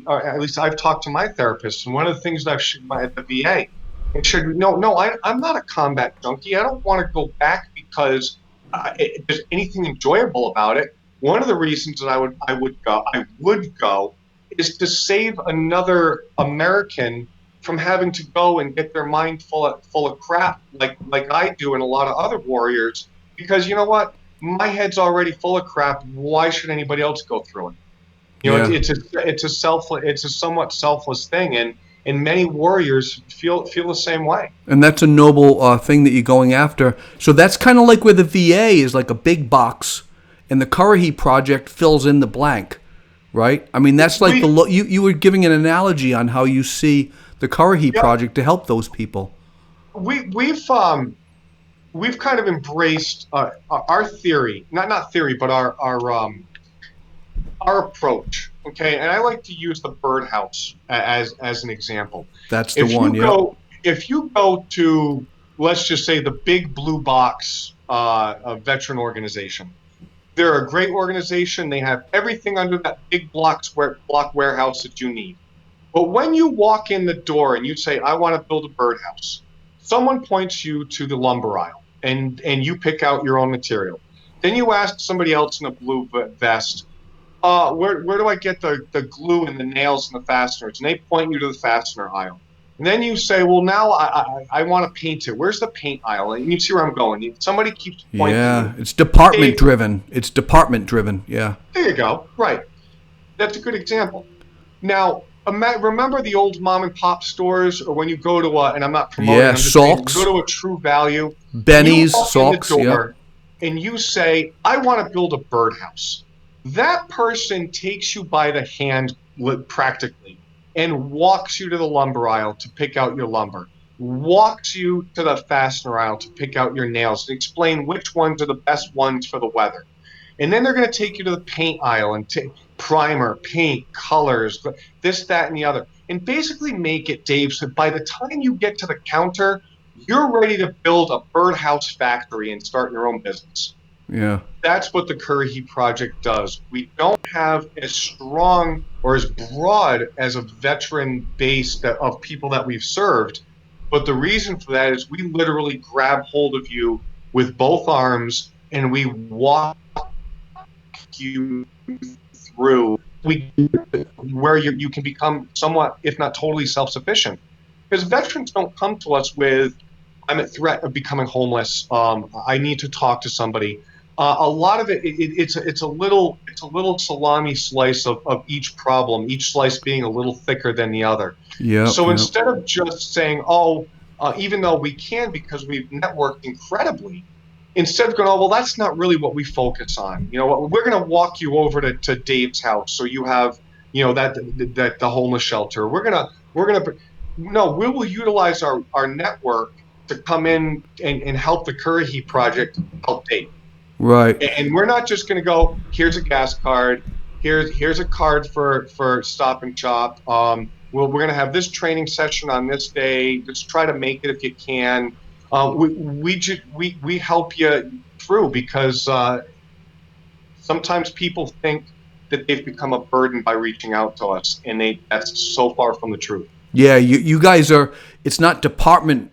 or at least I've talked to my therapist, and one of the things that I've shared at the VA, and shared, no, I'm not a combat junkie. I don't want to go back because there's anything enjoyable about it. One of the reasons that I would go is to save another American from having to go and get their mind full of crap like I do and a lot of other warriors, because you know what? My head's already full of crap. Why should anybody else go through it? Yeah. It's a somewhat selfless thing, and many warriors feel the same way. And that's a noble thing that you're going after. So that's kind of like where the VA is like a big box, and the Currahee Project fills in the blank, right? I mean, that's like you were giving an analogy on how you see the Currahee Project to help those people. We've kind of embraced our theory, not theory, but our approach. Okay, and I like to use the birdhouse as an example. That's the one. Yeah. If you go to, let's just say, the big blue box veteran organization, they're a great organization. They have everything under that big block warehouse that you need. But when you walk in the door and you say, I want to build a birdhouse, someone points you to the lumber aisle, and you pick out your own material. Then you ask somebody else in a blue vest, where do I get the glue and the nails and the fasteners? And they point you to the fastener aisle. And then you say, well, now I want to paint it. Where's the paint aisle? And you see where I'm going. Somebody keeps pointing. Yeah, it's department driven. It's department driven. Yeah. There you go. Right. That's a good example. Now, remember the old mom and pop stores, or when you go to and I'm not promoting. Yeah, I'm just saying, Salks. you go to a True Value, Benny's, Salks, yeah. And you say, I want to build a birdhouse. That person takes you by the hand, practically, and walks you to the lumber aisle to pick out your lumber, walks you to the fastener aisle to pick out your nails, and explain which ones are the best ones for the weather. And then they're going to take you to the paint aisle and primer, paint, colors, this, that, and the other, and basically make it, Dave, so by the time you get to the counter, you're ready to build a birdhouse factory and start your own business. Yeah. That's what the Currahee Project does. We don't have as strong or as broad as a veteran base of people that we've served, but the reason for that is we literally grab hold of you with both arms and we walk you through where you can become somewhat, if not totally, self-sufficient. Because veterans don't come to us with, I'm at threat of becoming homeless. I need to talk to somebody. A lot of it's a little salami slice of each problem, each slice being a little thicker than the other. Yeah. So instead of just saying, even though we can because we've networked incredibly, instead of going, well, that's not really what we focus on. You know, we're going to walk you over to Dave's house, so you have, that the homeless shelter. We will utilize our network to come in and help the Currahee Project help Dave. Right. And we're not just going to go, here's a gas card, here's a card for Stop and Shop. We're going to have this training session on this day. Just try to make it if you can. We help you true because sometimes people think that they've become a burden by reaching out to us, and that's so far from the truth. Yeah, you guys are. It's not department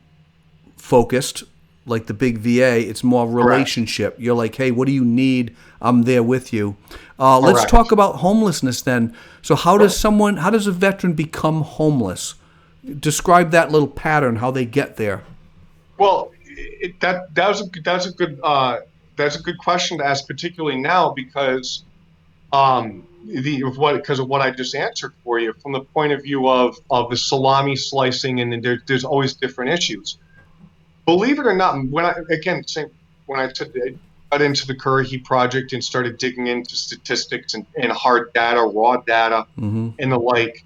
focused like the big VA. It's more Correct. relationship. You're like, hey, what do you need? I'm there with you. Let's Correct. talk about homelessness then. So how does a veteran become homeless? Describe that little pattern, how they get there. Well, that's a good question to ask, particularly now because because of what I just answered for you from the point of view of the salami slicing, and there's always different issues. Believe it or not, when I got into the Currahee Project and started digging into statistics and hard data, raw data, Mm-hmm. and the like,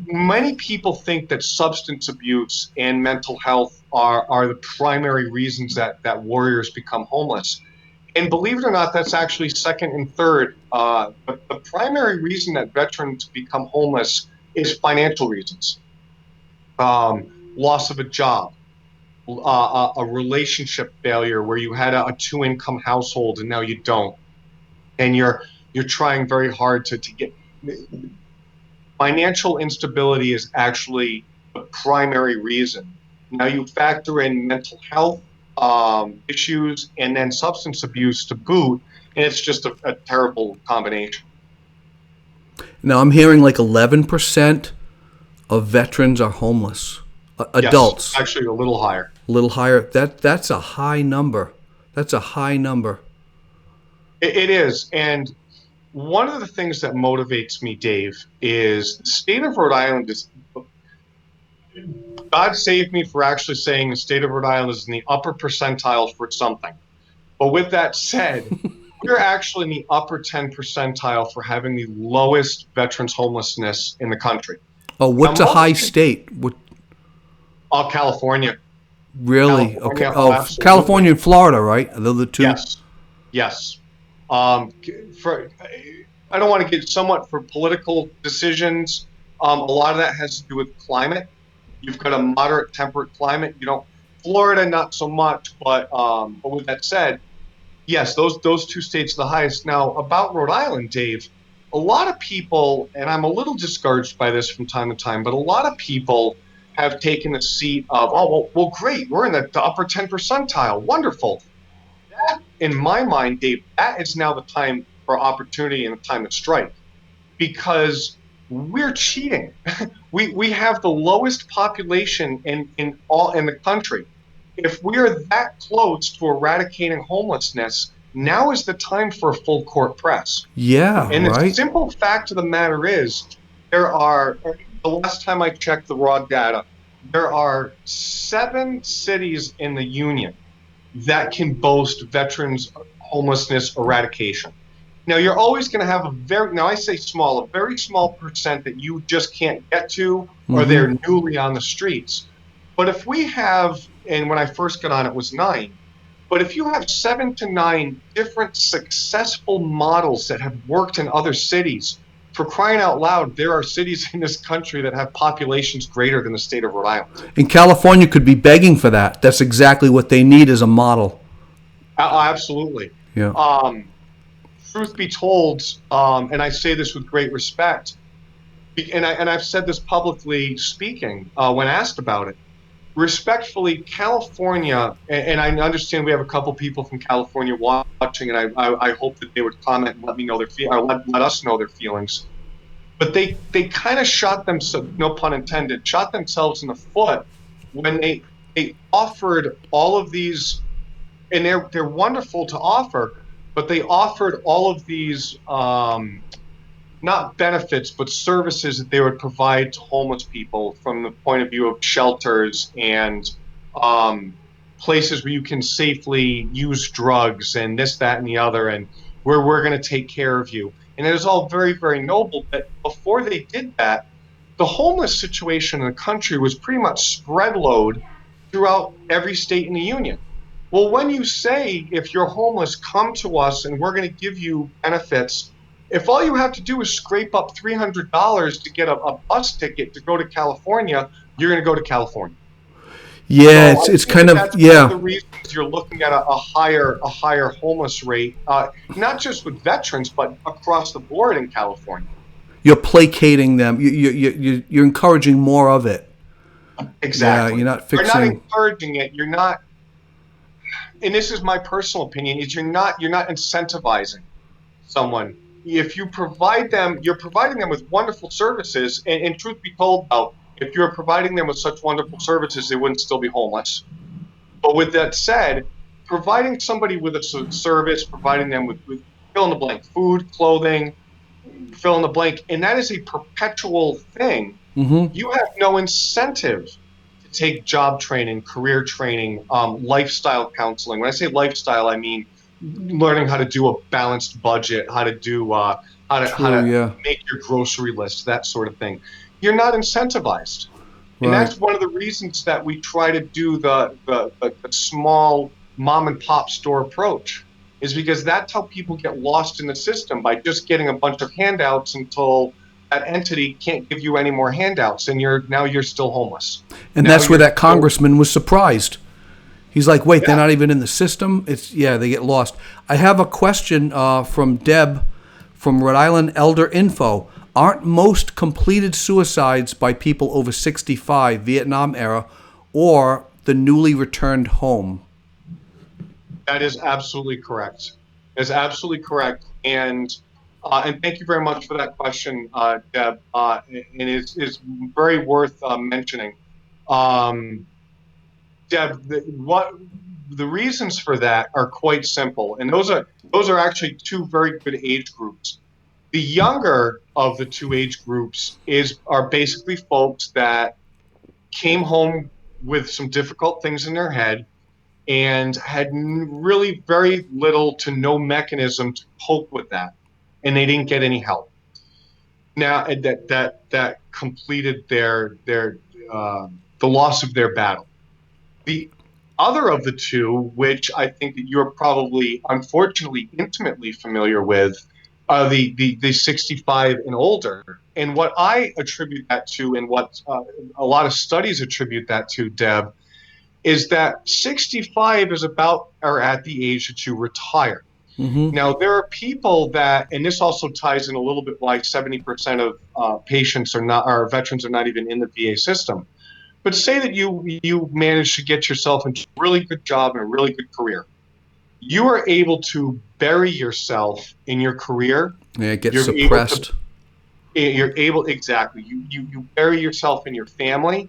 many people think that substance abuse and mental health are the primary reasons that warriors become homeless. And believe it or not, that's actually second and third. But the primary reason that veterans become homeless is financial reasons, loss of a job, a relationship failure where you had a two-income household and now you don't, and you're trying very hard to get. Financial instability is actually the primary reason. Now you factor in mental health issues and then substance abuse to boot, and it's just a terrible combination. Now I'm hearing like 11% of veterans are homeless. Adults. Yes, actually a little higher. A little higher. That's a high number. That's a high number. It is, and one of the things that motivates me, Dave, is the state of Rhode Island is. God save me for actually saying the state of Rhode Island is in the upper percentile for something. But with that said, we're actually in the upper 10 percentile for having the lowest veterans homelessness in the country. Oh, what's Now, a high state? What? California. Really? California, Okay. Oh, absolutely. California and Florida, right? Are those the two? Yes. Yes. I don't want to get somewhat for political decisions. A lot of that has to do with climate. You've got a moderate temperate climate. Florida, not so much, but with that said, yes, those two states are the highest. Now, about Rhode Island, Dave, a lot of people, and I'm a little discouraged by this from time to time, but a lot of people have taken the seat of, oh, well, great, we're in the upper 10 percentile, wonderful. That, in my mind, Dave, that is now the time for opportunity and the time to strike, because we're cheating. we have the lowest population in the country. If we are that close to eradicating homelessness, now is the time for a full court press. Yeah, And right. the simple fact of the matter is, the last time I checked the raw data, there are 7 cities in the union that can boast veterans homelessness eradication. Now, you're always going to have a very small percent that you just can't get to, or they're newly on the streets. But if we have, and when I first got on, it was 9, but if you have 7 to 9 different successful models that have worked in other cities, for crying out loud, there are cities in this country that have populations greater than the state of Rhode Island. And California could be begging for that. That's exactly what they need as a model. Absolutely. Yeah. Truth be told, and I say this with great respect, and I've said this publicly speaking when asked about it, respectfully, California, and I understand we have a couple people from California watching, and I hope that they would comment and let me know let us know their feelings. But they kind of shot themselves, no pun intended, shot themselves in the foot when they offered all of these, and they're wonderful to offer, but they offered all of these not benefits, but services that they would provide to homeless people from the point of view of shelters and places where you can safely use drugs and this, that, and the other, and where we're going to take care of you. And it was all very, very noble. But before they did that, the homeless situation in the country was pretty much spread load throughout every state in the union. Well, when you say, if you're homeless, come to us and we're going to give you benefits, if all you have to do is scrape up $300 to get a bus ticket to go to California, you're going to go to California. Yeah, So it's I think kind of, that's yeah. one of the reasons you're looking at a higher homeless rate, not just with veterans, but across the board in California. You're placating them. You're encouraging more of it. Yeah, you're Exactly. not You're not fixing. encouraging it. You're not, and this is my personal opinion, is you're not incentivizing someone. If you provide them, you're providing them with wonderful services, and truth be told, though, if you're providing them with such wonderful services, they wouldn't still be homeless. But with that said, providing somebody with a service, providing them with fill in the blank, food, clothing, fill in the blank, and that is a perpetual thing. Mm-hmm. You have no incentive to take job training, career training, lifestyle counseling. When I say lifestyle, I mean learning how to do a balanced budget, how to do how True. to Yeah. make your grocery list, that sort of thing. You're not incentivized. And Right. that's one of the reasons that we try to do the small mom and pop store approach, is because that's how people get lost in the system, by just getting a bunch of handouts until that entity can't give you any more handouts, and you're still homeless. And Now that's where you're that still, congressman was surprised. He's like, wait, they're yeah. not even in the system. It's yeah, they get lost. I have a question from Deb from Rhode Island Elder Info. Aren't most completed suicides by people over 65 Vietnam era or the newly returned home? That is absolutely correct. That is absolutely correct. And thank you very much for that question, Deb. And it's very worth mentioning. Um, Deb, the reasons for that are quite simple, and those are actually two very good age groups. The younger of the two age groups are basically folks that came home with some difficult things in their head and had really very little to no mechanism to cope with that, and they didn't get any help. Now that completed their the loss of their battle. The other of the two, which I think that you're probably unfortunately intimately familiar with, are the 65 and older. And what I attribute that to, and what a lot of studies attribute that to, Deb, is that 65 is about or at the age that you retire. Mm-hmm. Now, there are people that, and this also ties in a little bit why 70% of patients are not, or veterans are not even in the VA system. But say that you manage to get yourself into a really good job and a really good career. You are able to bury yourself in your career. Yeah, it gets You're able to, suppressed. you're able, exactly. You bury yourself in your family.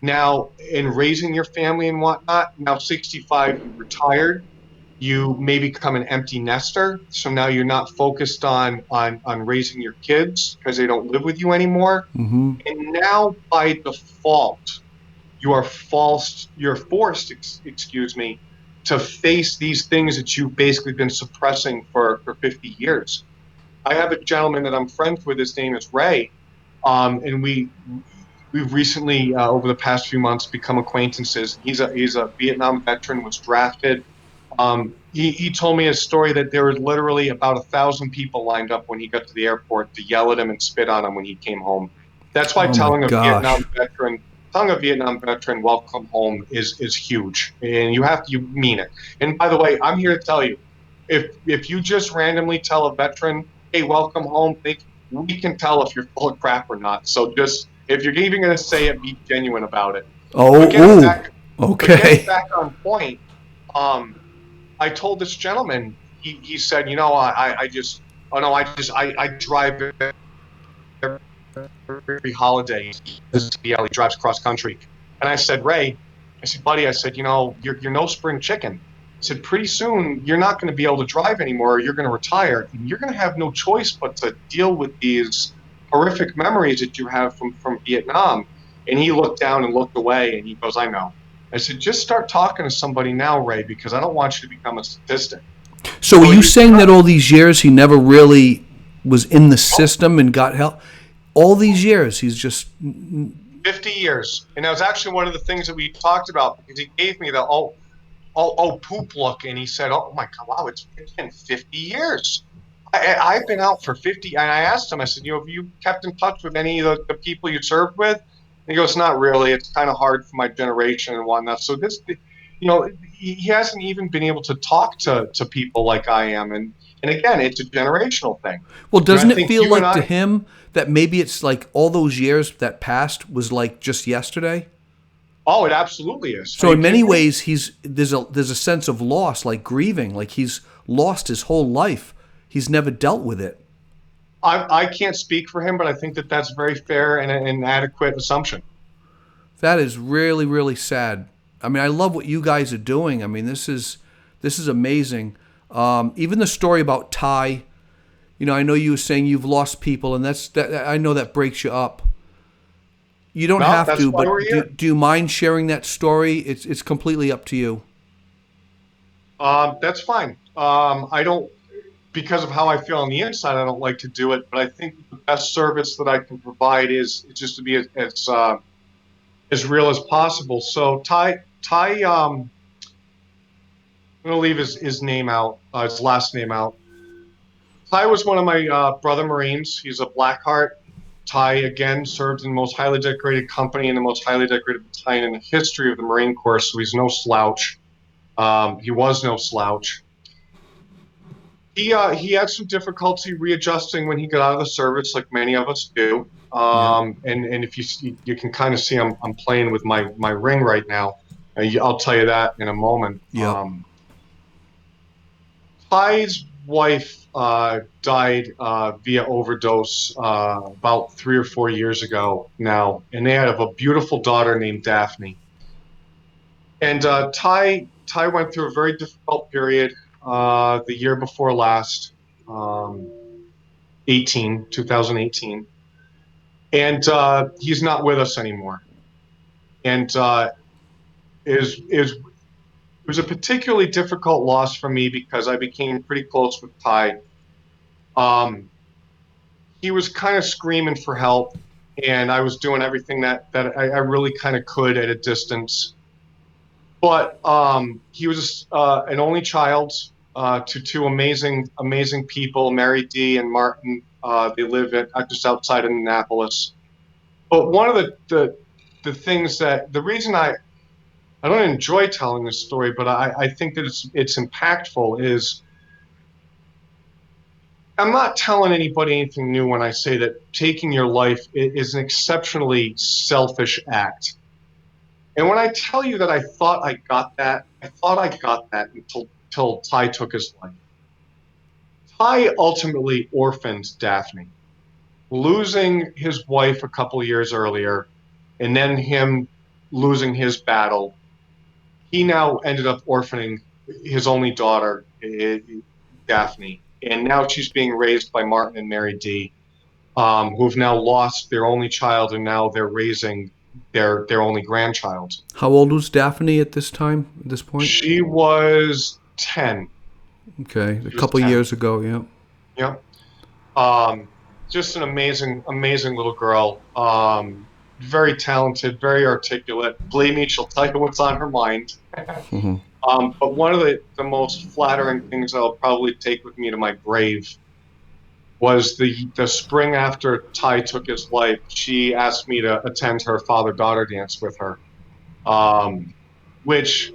Now, in raising your family and whatnot, now 65, you retired, you may become an empty nester. So now you're not focused on raising your kids because they don't live with you anymore. Mm-hmm. And now by default, you're forced, excuse me, to face these things that you've basically been suppressing for 50 years. I have a gentleman that I'm friends with. His name is Ray. And we've recently, over the past few months, become acquaintances. He's a Vietnam veteran, was drafted. He told me a story that there was literally about 1,000 people lined up when he got to the airport to yell at him and spit on him when he came home. That's why Oh my gosh. telling a Vietnam veteran welcome home is huge, and you mean it. And by the way, I'm here to tell you, if you just randomly tell a veteran, hey, welcome home, we can tell if you're full of crap or not. So just, if you're even going to say it, be genuine about it. Oh, But getting ooh. back, but getting Okay. back on point, um, I told this gentleman, he said, I just, oh no, I drive every holiday. He drives cross country. And I said, Ray, I said, buddy, I said, you're no spring chicken. I said, pretty soon you're not going to be able to drive anymore. You're going to retire, and you're going to have no choice but to deal with these horrific memories that you have from Vietnam. And he looked down and looked away, and he goes, I know. I said, just start talking to somebody now, Ray, because I don't want you to become a statistic. So are So you he, saying that all these years he never really was in the system and got help? All these years he's just 50 years. And that was actually one of the things that we talked about, because he gave me the poop look, and he said, oh my God, wow, it's been 50 years. I've been out for 50. And I asked him, I said, have you kept in touch with any of the people you served with? And he goes, not really. It's kind of hard for my generation and whatnot. So this, he hasn't even been able to talk to people like I am, and again, it's a generational thing. Well, You know, I doesn't it think feel you and like to I. him that maybe it's like all those years that passed was like just yesterday? Oh, it absolutely is. Are So you in many kidding me? ways, there's a sense of loss, like grieving, like he's lost his whole life. He's never dealt with it. I can't speak for him, but I think that that's very fair and an adequate assumption. That is really, really sad. I mean, I love what you guys are doing. I mean, this is amazing. Even the story about Ty. You know, I know you were saying you've lost people, and that. I know that breaks you up. You don't No, have that's to, why we're but here. do you mind sharing that story? It's completely up to you. That's fine. I don't, because of how I feel on the inside, I don't like to do it. But I think the best service that I can provide is just to be as real as possible. So Ty, I'm gonna leave his name out, his last name out. Ty was one of my brother Marines. He's a Blackheart. Ty again served in the most highly decorated company and the most highly decorated battalion in the history of the Marine Corps. So he's no slouch. He was no slouch. He had some difficulty readjusting when he got out of the service, like many of us do. Yeah. And if you can kind of see I'm playing with my ring right now. I'll tell you that in a moment. Yep. Ty's wife died via overdose about 3 or 4 years ago now, and they had a beautiful daughter named Daphne. And Ty went through a very difficult period the year before last, um, 2018, and he's not with us anymore. And it was a particularly difficult loss for me because I became pretty close with Ty. Um, he was kind of screaming for help, and I was doing everything that I really kind of could at a distance. But he was an only child to two amazing people, Mary D and Martin. They live just outside of Annapolis. But one of the things that the reason I don't enjoy telling this story, but I think that it's impactful is I'm not telling anybody anything new when I say that taking your life is an exceptionally selfish act. And when I tell you that I thought I got that until Ty took his life. Ty ultimately orphaned Daphne, losing his wife a couple of years earlier, and then him losing his battle. He now ended up orphaning his only daughter, Daphne, and now she's being raised by Martin and Mary D, who have now lost their only child, and now they're raising their only grandchild. How old was Daphne at this time? At this point? She was 10. Okay, a She was couple 10. years ago. Yeah. Yep. Just an amazing little girl. Very talented, very articulate. Believe me, she'll tell you what's on her mind. Hmm. But one of the most flattering things I'll probably take with me to my grave was the spring after Ty took his life. She asked me to attend her father-daughter dance with her, which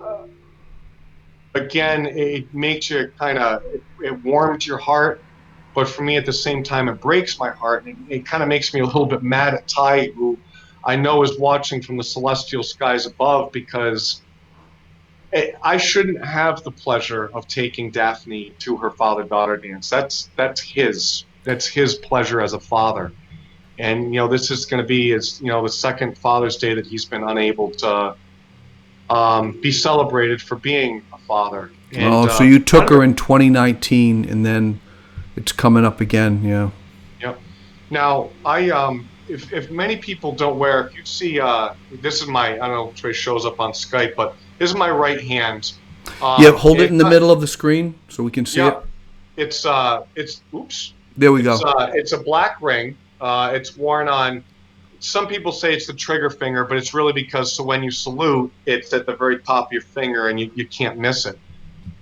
again, it makes you it warms your heart. But for me, at the same time, it breaks my heart. And it kind of makes me a little bit mad at Ty, who I know is watching from the celestial skies above, because I shouldn't have the pleasure of taking Daphne to her father-daughter dance. That's his pleasure as a father. And this is going to be the second Father's Day that he's been unable to be celebrated for being a father. And Oh, so you took her in 2019, and then it's coming up again. Yeah. Yep. Now, if many people don't wear, if you see, this is I don't know which way it shows up on Skype, but this is my right hand. Yeah. Hold it in the middle of the screen so we can see Yeah, it. oops. There we go. It's a black ring. It's worn on, some people say it's the trigger finger, but it's really because so when you salute, it's at the very top of your finger and you can't miss it.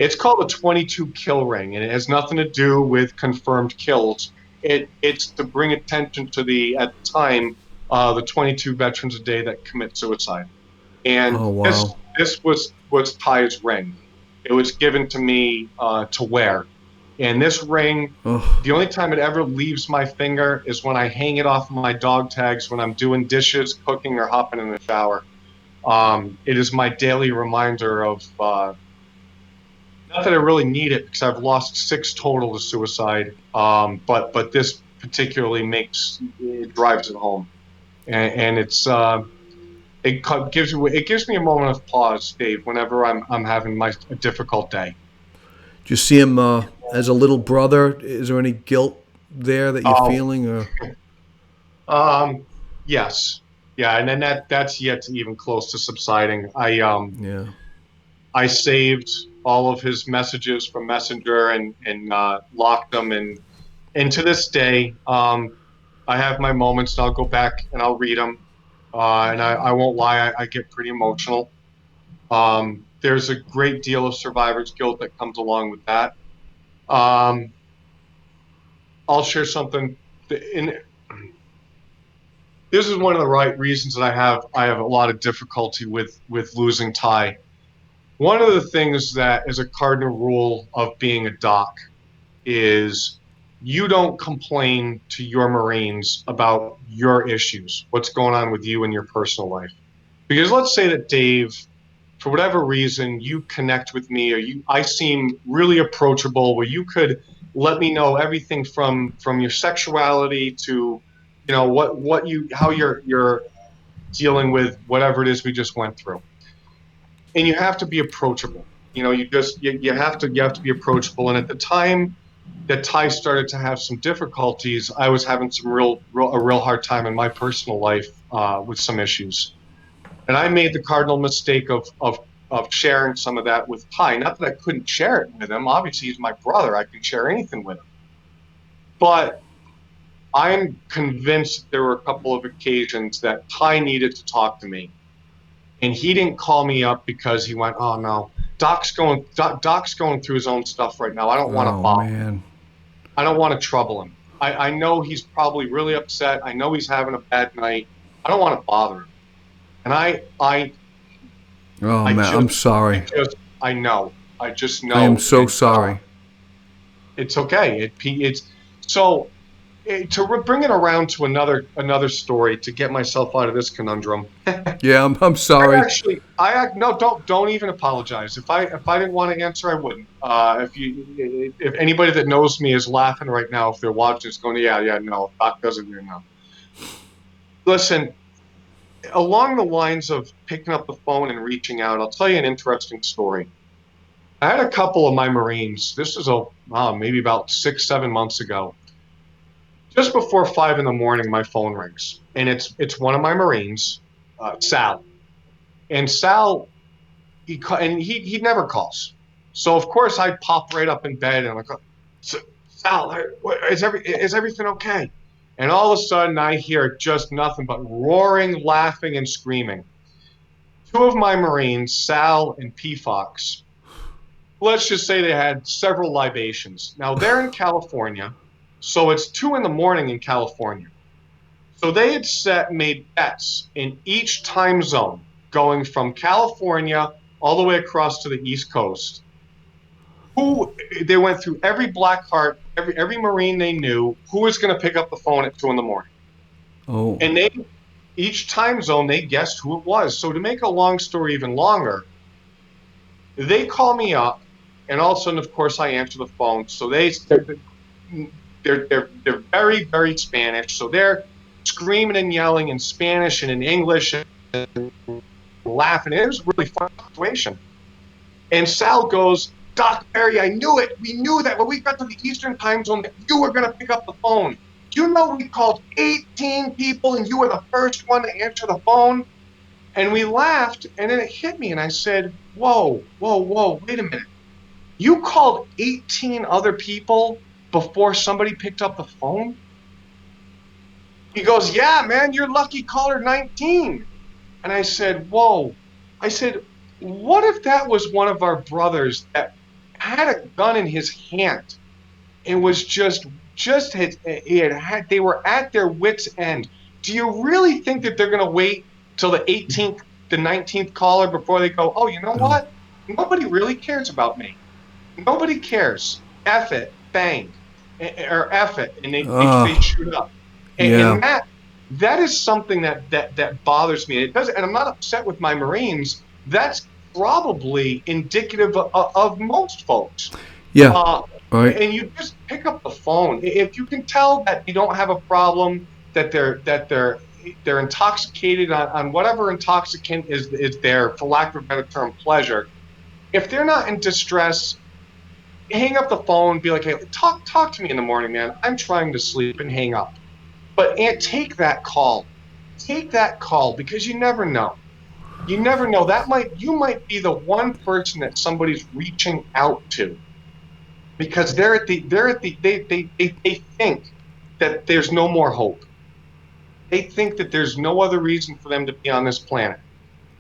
It's called a 22 kill ring, and it has nothing to do with confirmed kills. It's to bring attention to at the time, the 22 veterans a day that commit suicide. And Oh, wow. this was was Ty's ring. It was given to me to wear. And this ring, Oh, the only time it ever leaves my finger is when I hang it off my dog tags when I'm doing dishes, cooking, or hopping in the shower. It is my daily reminder of not that I really need it because I've lost 6 total to suicide. But this particularly it drives it home, and it gives me a moment of pause, Dave, whenever I'm having a difficult day. do you see him as a little brother? Is there any guilt there that you're Oh, feeling? Or yes, yeah, and then that's yet to even close to subsiding. yeah, I saved all of his messages from Messenger and locked them, and to this day, I have my moments, and I'll go back and I'll read them, and I won't lie, I get pretty emotional. There's a great deal of survivor's guilt that comes along with that. Um, I'll share something. In This is one of the right reasons that I have a lot of difficulty with losing Ty. One of the things that is a cardinal rule of being a doc is you don't complain to your Marines about your issues, what's going on with you in your personal life. Because let's say that Dave, for whatever reason, you connect with me, or I seem really approachable, where you could let me know everything from your sexuality to, how you're dealing with whatever it is we just went through. And you have to be approachable. You have to be approachable. And at the time that Ty started to have some difficulties, I was having a real hard time in my personal life with some issues. And I made the cardinal mistake of sharing some of that with Ty. Not that I couldn't share it with him. Obviously, he's my brother. I can share anything with him. But I'm convinced there were a couple of occasions that Ty needed to talk to me. And he didn't call me up because he went, "Oh no, Doc's going through his own stuff right now. I don't want to oh bother him. man, I don't want to trouble him. I know he's probably really upset. I know he's having a bad night. I don't want to bother him." And oh I man, just, I'm sorry. I know. I just know. I am so sorry. It's okay. It's so bring it around to another story to get myself out of this conundrum. Yeah, I'm sorry. No, don't even apologize. If I didn't want to answer, I wouldn't. If anybody that knows me is laughing right now, if they're watching, it's going, yeah, no, Doc doesn't hear now. Listen, along the lines of picking up the phone and reaching out, I'll tell you an interesting story. I had a couple of my Marines. This is maybe about 6-7 months ago. Just before 5 in the morning, my phone rings, and it's one of my Marines, Sal. And Sal, he never calls. So of course I pop right up in bed and I'm like, "Sal, is everything okay?" And all of a sudden I hear just nothing but roaring, laughing, and screaming. 2 of my Marines, Sal and P. Fox, let's just say they had several libations. Now they're in California, so it's 2 in the morning in California. So they had made bets in each time zone, going from California all the way across to the East Coast. They went through every Black Heart, every Marine they knew, who was going to pick up the phone at 2 in the morning. Oh, And each time zone, they guessed who it was. So to make a long story even longer, they call me up, and all of a sudden, of course, I answer the phone. So they're very, very Spanish. So they're screaming and yelling in Spanish and in English and laughing. It was a really fun situation. And Sal goes, "Doc Perry, I knew it. We knew that when we got to the Eastern time zone that you were going to pick up the phone. Do you know we called 18 people and you were the first one to answer the phone?" And we laughed, and then it hit me, and I said, whoa, wait a minute. You called 18 other people before somebody picked up the phone? He goes, "Yeah, man, you're lucky caller 19. And I said, whoa. I said, what if that was one of our brothers that had a gun in his hand and was they were at their wits' end? Do you really think that they're going to wait till the 18th, the 19th caller before they go, "Oh, you know what? Nobody really cares about me. Nobody cares. F it, bang, or F it, and they Oh, shoot up. yeah. And that is something that bothers me. It does, and I'm not upset with my Marines. That's probably indicative of most folks. Yeah. Uh, Right. and you just pick up the phone. If you can tell that you don't have a problem, that they're intoxicated on whatever intoxicant is there, for lack of a better term, pleasure. If they're not in distress, hang up the phone, be like, hey, talk to me in the morning, man. I'm trying to sleep, and hang up. But take that call. Take that call, because you never know. You never know. You might be the one person that somebody's reaching out to, because they think that there's no more hope. They think that there's no other reason for them to be on this planet.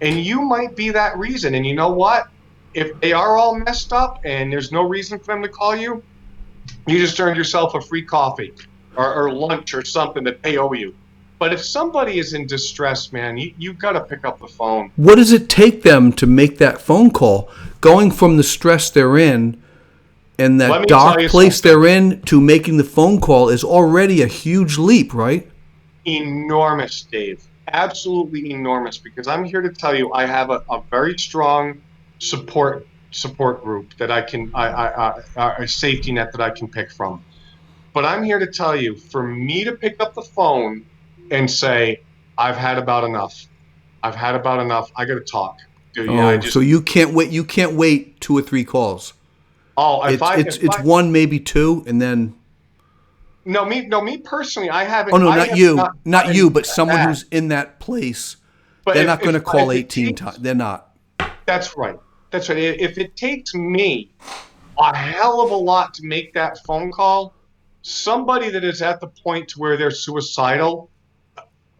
And you might be that reason. And you know what? If they are all messed up and there's no reason for them to call you, you just earned yourself a free coffee, or lunch, or something that they owe you. But if somebody is in distress, man, you got to pick up the phone. What does it take them to make that phone call? Going from the stress they're in and Let that me tell dark you place something. they're in to making the phone call is already a huge leap, right? Enormous, Dave. Absolutely enormous. Because I'm here to tell you, I have a very strong support group that a safety net that I can pick from. But I'm here to tell you, for me to pick up the phone and say, I've had about enough. I've had about enough. I got to talk. Do you? I Oh, so just you can't wait. You can't wait 2 or 3 calls. oh, if It's I it's if it's I one, maybe two, and then no, me personally, oh no, I not have not you, not you, gotten but someone that. who's in that place. But They're not going to call if it 18 times. takes, They're not. that's right. That's right. If it takes me a hell of a lot to make that phone call, somebody that is at the point to where they're suicidal,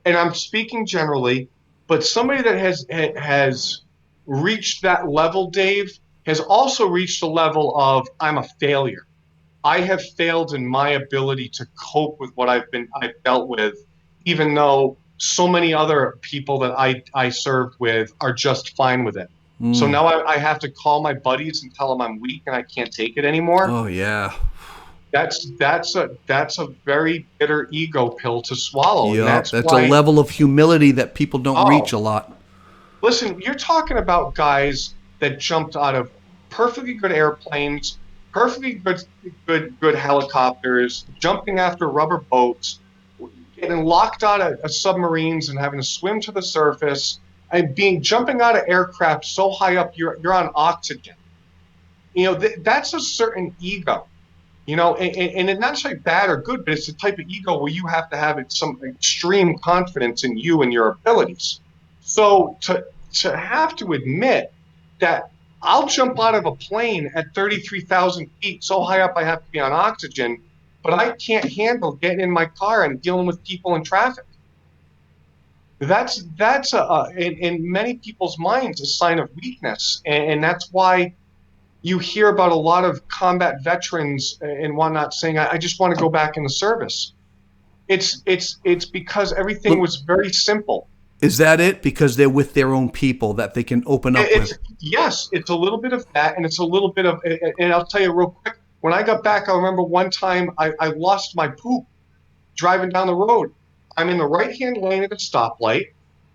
and I'm speaking generally, but somebody that has reached that level, Dave, has also reached a level of, I'm a failure. I have failed in my ability to cope with what I've dealt with, even though so many other people that I served with are just fine with it. So now I have to call my buddies and tell them I'm weak and I can't take it anymore. Oh yeah. That's a very bitter ego pill to swallow, and Yup. that's That's a why. level of humility that people don't reach Oh, a lot. listen, you're talking about guys that jumped out of perfectly good airplanes, perfectly good helicopters, jumping after rubber boats, getting locked out of submarines and having to swim to the surface, and being jumping out of aircraft so high up you're on oxygen. That's a certain ego. And it's not necessarily bad or good, but it's the type of ego where you have to have some extreme confidence in you and your abilities. So to have to admit that I'll jump out of a plane at 33,000 feet so high up I have to be on oxygen, but I can't handle getting in my car and dealing with people in traffic. In many people's minds, a sign of weakness, and that's why you hear about a lot of combat veterans and whatnot saying, "I just want to go back in the service." It's because everything But was very simple. is that it? Because they're with their own people that they can open up with. It's Yes, it's a little bit of that, and it's a little bit of, and I'll tell you real quick. When I got back, I remember one time I lost my poop driving down the road. I'm in the right-hand lane at a stoplight.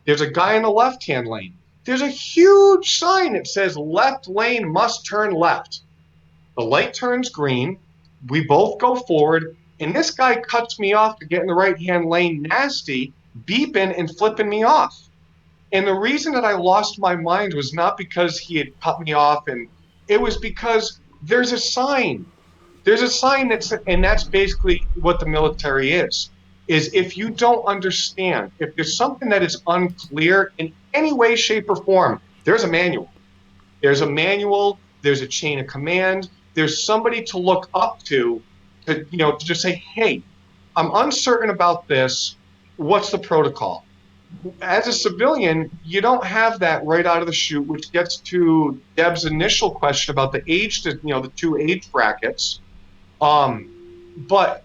There's a guy in the left-hand lane. There's a huge sign that says left lane must turn left. The light turns green. We both go forward, and this guy cuts me off to get in the right-hand lane, nasty, beeping and flipping me off. And the reason that I lost my mind was not because he had cut me off, and it was because there's a sign. There's a sign and that's basically what the military is if you don't understand, if there's something that is unclear in any way, shape, or form, there's a manual. There's a manual, there's a chain of command, there's somebody to look up to just say, hey, I'm uncertain about this. What's the protocol? As a civilian, you don't have that right out of the chute, which gets to Deb's initial question about the the two age brackets. Um, but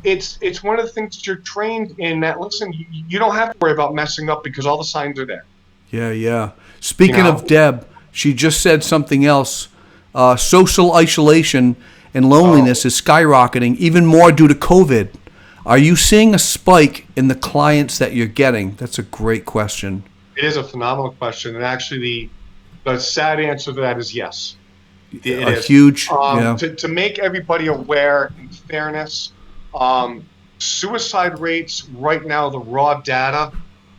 it's one of the things that you're trained in, that, listen, you don't have to worry about messing up because all the signs are there. Yeah, yeah. You Speaking of know? Deb, She just said something else. Social isolation and loneliness is skyrocketing, even more due to COVID. Are you seeing a spike in the clients that you're getting? That's a great question. It is a phenomenal question, and actually, the sad answer to that is yes. It A is. huge, yeah. To make everybody aware, in fairness, suicide rates right now, the raw data,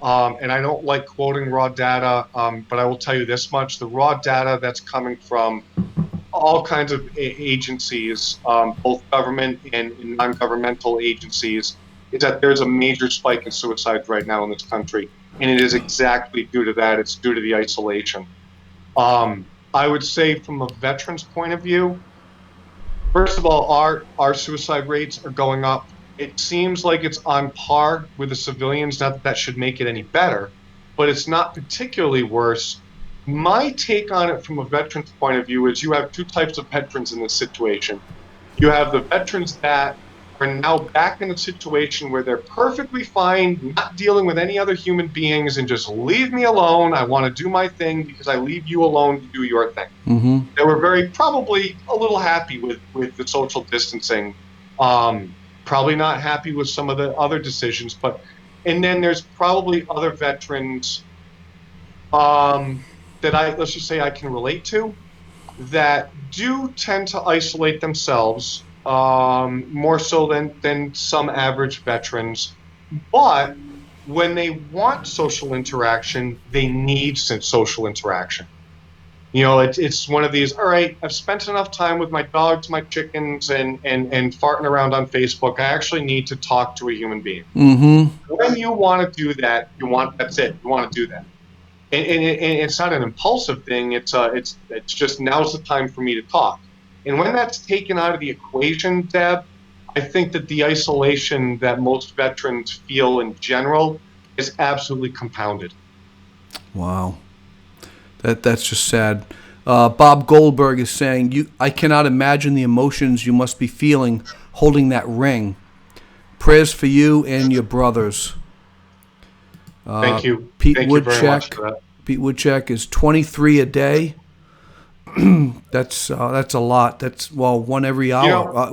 and I don't like quoting raw data, but I will tell you this much: the raw data that's coming from all kinds of agencies, both government and non-governmental agencies, is that there's a major spike in suicides right now in this country, and it is exactly due to that. It's due to the isolation. I would say, from a veteran's point of view, first of all, our suicide rates are going up. It seems like it's on par with the civilians. Not that that should make it any better, but it's not particularly worse. My take on it from a veteran's point of view is you have two types of veterans in this situation. You have the veterans that are now back in a situation where they're perfectly fine, not dealing with any other human beings, and just leave me alone. I want to do my thing because I leave you alone to do your thing. Mm-hmm. They were very probably a little happy with the social distancing. Probably not happy with some of the other decisions, and then there's probably other veterans that let's just say I can relate to, that do tend to isolate themselves more so than some average veterans. But when they want social interaction, they need social interaction. It's one of these, all right, I've spent enough time with my dogs, my chickens, and farting around on Facebook. I actually need to talk to a human being. Mm-hmm. When you want to do that, that's it. You want to do that. And it's not an impulsive thing. It's just, now's the time for me to talk. And when that's taken out of the equation, Deb, I think that the isolation that most veterans feel in general is absolutely compounded. Wow. That's just sad. Bob Goldberg is saying, I cannot imagine the emotions you must be feeling holding that ring. Prayers for you and your brothers. Thank you. Pete Thank Woodcheck, you very much for that. Pete Woodcheck is 23 a day. That's a lot. That's one every hour.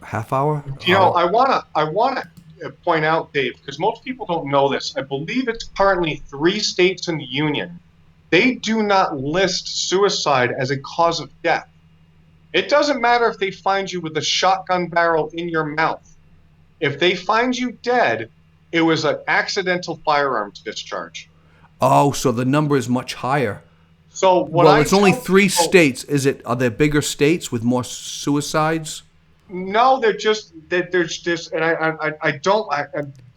Half hour. I wanna point out, Dave, because most people don't know this. I believe it's currently 3 states in the union. They do not list suicide as a cause of death. It doesn't matter if they find you with a shotgun barrel in your mouth. If they find you dead, it was an accidental firearms discharge. Oh, so the number is much higher. So it's only 3 states. Are there bigger states with more suicides? No, there's just, and I don't.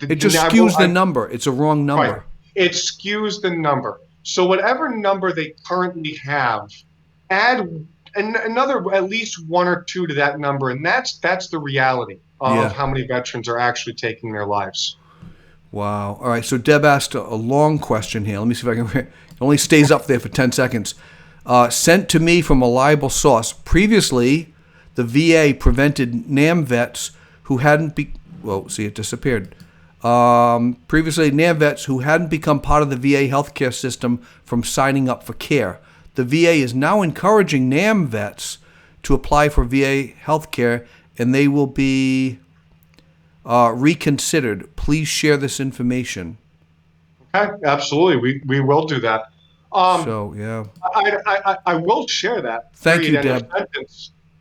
It just skews the number. It's a wrong number. Right. It skews the number. So whatever number they currently have, add another at least 1 or 2 to that number, and that's the reality of how many veterans are actually taking their lives. Wow. All right. So Deb asked a long question here. Let me see if I can. It only stays up there for 10 seconds. Sent to me from a reliable source. Previously, the VA prevented NAM vets who hadn't it disappeared. Previously, NAM vets who hadn't become part of the VA healthcare system from signing up for care. The VA is now encouraging NAM vets to apply for VA healthcare, and they will be reconsidered. Please share this information. Okay, absolutely. We will do that. I will share that. Thank you, Deb.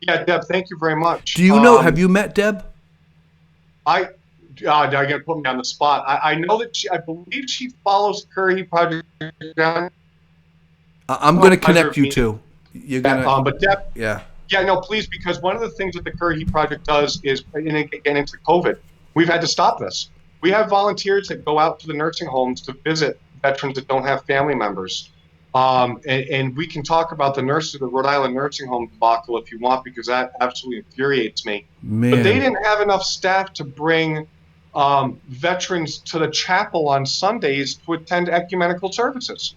Yeah, Deb, thank you very much. Do you know, have you met Deb? You're going to put me on the spot. I know that I believe she follows Currahee Project. I'm going to connect you two. You're going to. But Deb, yeah. Yeah, no, please, because one of the things that the Currahee Project does is, again, into COVID, we've had to stop this. We have volunteers that go out to the nursing homes to visit veterans that don't have family members. And we can talk about the Rhode Island nursing home debacle if you want, because that absolutely infuriates me. Man. But they didn't have enough staff to bring veterans to the chapel on Sundays to attend ecumenical services.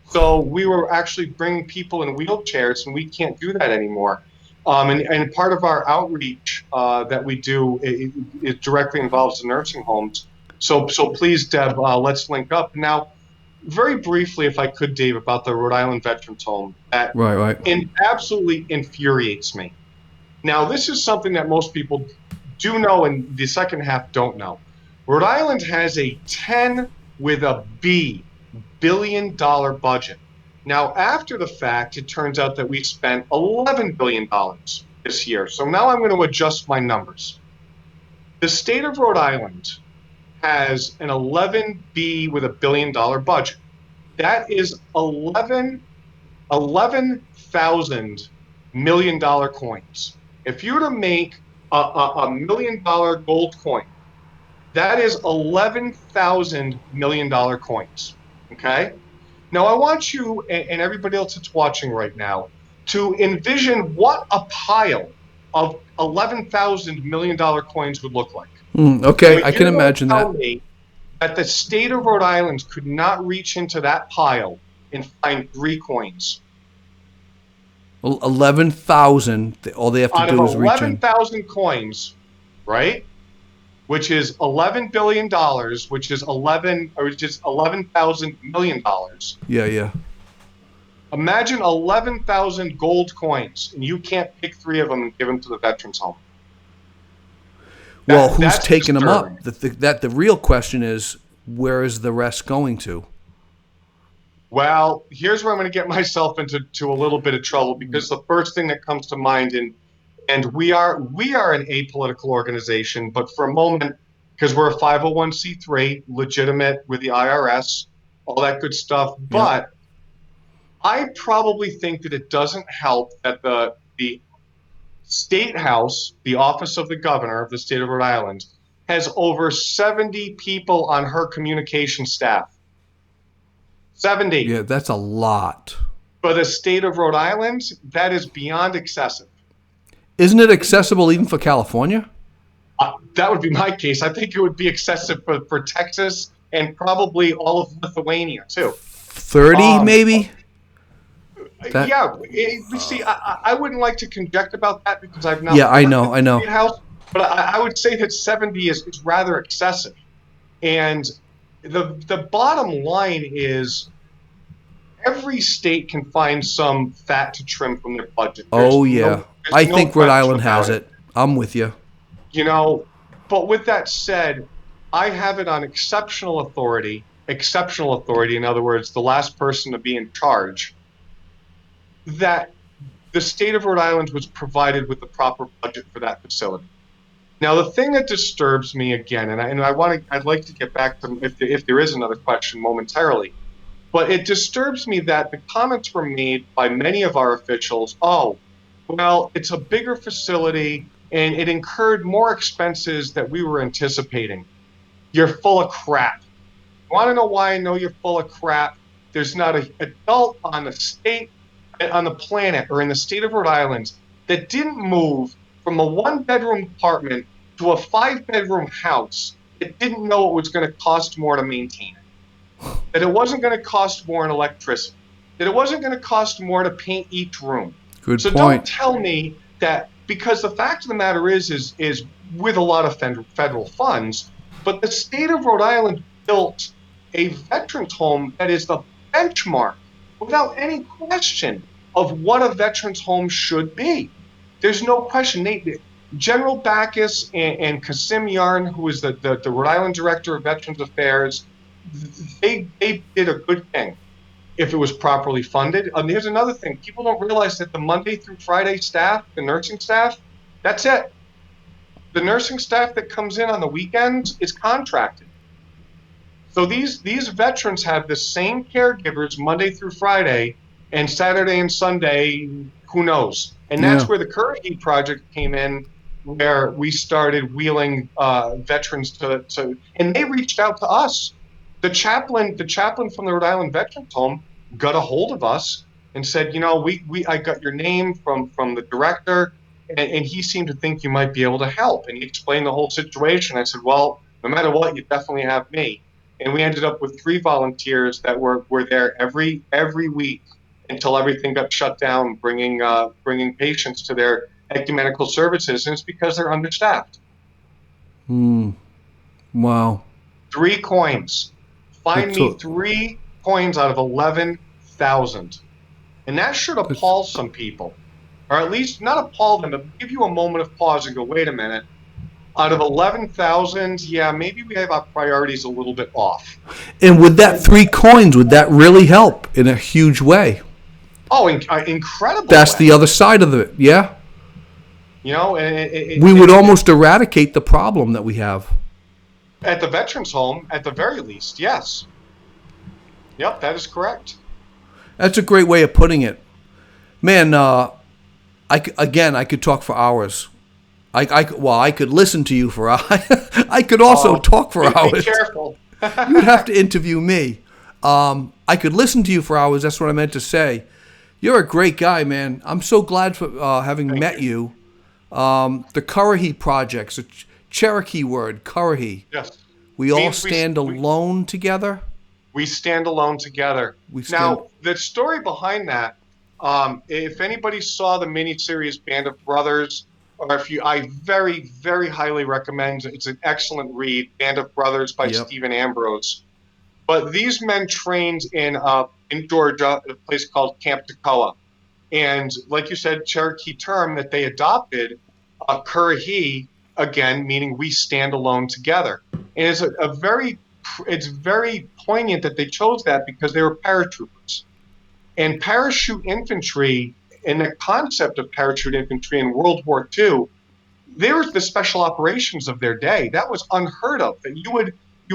So we were actually bringing people in wheelchairs, and we can't do that anymore. And part of our outreach that we do, it directly involves the nursing homes. So please, Deb, let's link up. Now, very briefly, if I could, Dave, about the Rhode Island Veterans Home that Right, right. absolutely infuriates me. Now, this is something that most people do know and the second half don't know. Rhode Island has a 10 with a B billion-dollar budget. Now, after the fact, it turns out that we spent $11 billion this year. So now I'm going to adjust my numbers. The state of Rhode Island has an 11B with a $1 billion budget. That is 11,000 million-dollar coins. If you were to make a $1 million gold coin, that is 11,000 $1 million coins. Okay. Now I want you and everybody else that's watching right now to envision what a pile of 11,000 $1 million coins would look like. Okay, Now I you're can going to imagine tell that. me that the state of Rhode Island could not reach into that pile and find 3 coins. 11,000. All they have to Out of do is reach in. 11,000 coins, right? Which is $11 billion, which is 11,000 million dollars. Yeah, yeah. Imagine 11,000 gold coins, and you can't pick 3 of them and give them to the Veterans Home. Well, who's That's taking them disturbing. up? The real question is, where is the rest going to? Well, here's where I'm going to get myself into a little bit of trouble, because the first thing that comes to mind, and we are an apolitical organization, but for a moment, because we're a 501c3, legitimate with the IRS, all that good stuff. But I probably think that it doesn't help that the State House, the office of the governor of the state of Rhode Island, has over 70 people on her communication staff. 70. Yeah, that's a lot. For the state of Rhode Island, that is beyond excessive. Isn't it accessible even for California? That would be my case. I think it would be excessive for Texas and probably all of Lithuania, too. 30, maybe? Yeah. You see, I wouldn't like to conject about that because I've not. Yeah, I know. State House, but I would say that 70 is rather excessive. And the bottom line is every state can find some fat to trim from their budget. Oh, yeah. I think Rhode Island has it. it. I'm with you. You know, but with that said, I have it on exceptional authority. Exceptional authority, in other words, the last person to be in charge, that the state of Rhode Island was provided with the proper budget for that facility. Now, the thing that disturbs me again, I'd like to get back to if there is another question momentarily, but it disturbs me that the comments were made by many of our officials. Oh, well, it's a bigger facility and it incurred more expenses that we were anticipating. You're full of crap. You want to know why I know you're full of crap? There's not an adult on the planet or in the state of Rhode Island that didn't move from a 1-bedroom apartment to a 5-bedroom house that didn't know it was going to cost more to maintain it, that it wasn't going to cost more in electricity, that it wasn't going to cost more to paint each room. Good So point. don't tell me that, because the fact of the matter is with a lot of federal funds, but the state of Rhode Island built a veterans home that is the benchmark, without any question, of what a veterans home should be. There's no question. General Backus and Kasim Yarn, who is the Rhode Island Director of Veterans Affairs, they did a good thing if it was properly funded. And here's another thing. People don't realize that the Monday through Friday staff, the nursing staff, that's it. The nursing staff that comes in on the weekends is contracted. So these veterans have the same caregivers Monday through Friday, and Saturday and Sunday, who knows? And that's where the Currahee Project came in, where we started wheeling veterans to, and they reached out to us. The chaplain from the Rhode Island Veterans Home got a hold of us and said, I got your name from the director, and he seemed to think you might be able to help. And he explained the whole situation. I said, well, no matter what, you definitely have me. And we ended up with 3 volunteers that were there every week until everything got shut down, bringing patients to their ecumenical services, and it's because they're understaffed. Wow. 3 coins. Find me 3 coins out of 11,000. And that should appall some people, or at least not appall them, but give you a moment of pause and go, wait a minute. Out of 11,000, yeah, maybe we have our priorities a little bit off. And with that 3 coins, would that really help in a huge way? Oh, incredible. That's way. the other side of it, yeah? You know, we would almost eradicate the problem that we have. At the Veterans Home, at the very least, yes. Yep, that is correct. That's a great way of putting it. Man, I could talk for hours. I could listen to you for hours. I could also talk for hours. Be careful. You'd have to interview me. I could listen to you for hours. That's what I meant to say. You're a great guy, man. I'm so glad for having met you. The Currahee Project's a Cherokee word, Currahee. Yes. We all stand alone together. We stand alone together. Now, the story behind that, if anybody saw the miniseries Band of Brothers, or I very, very highly recommend. It's an excellent read, Band of Brothers by Stephen Ambrose. But these men trained in Georgia at a place called Camp Toccoa. And like you said, Cherokee term that they adopted, Currahee, again, meaning we stand alone together. And it's very poignant that they chose that because they were paratroopers. And parachute infantry, and the concept of parachute infantry in World War II, they were the special operations of their day. That was unheard of. That you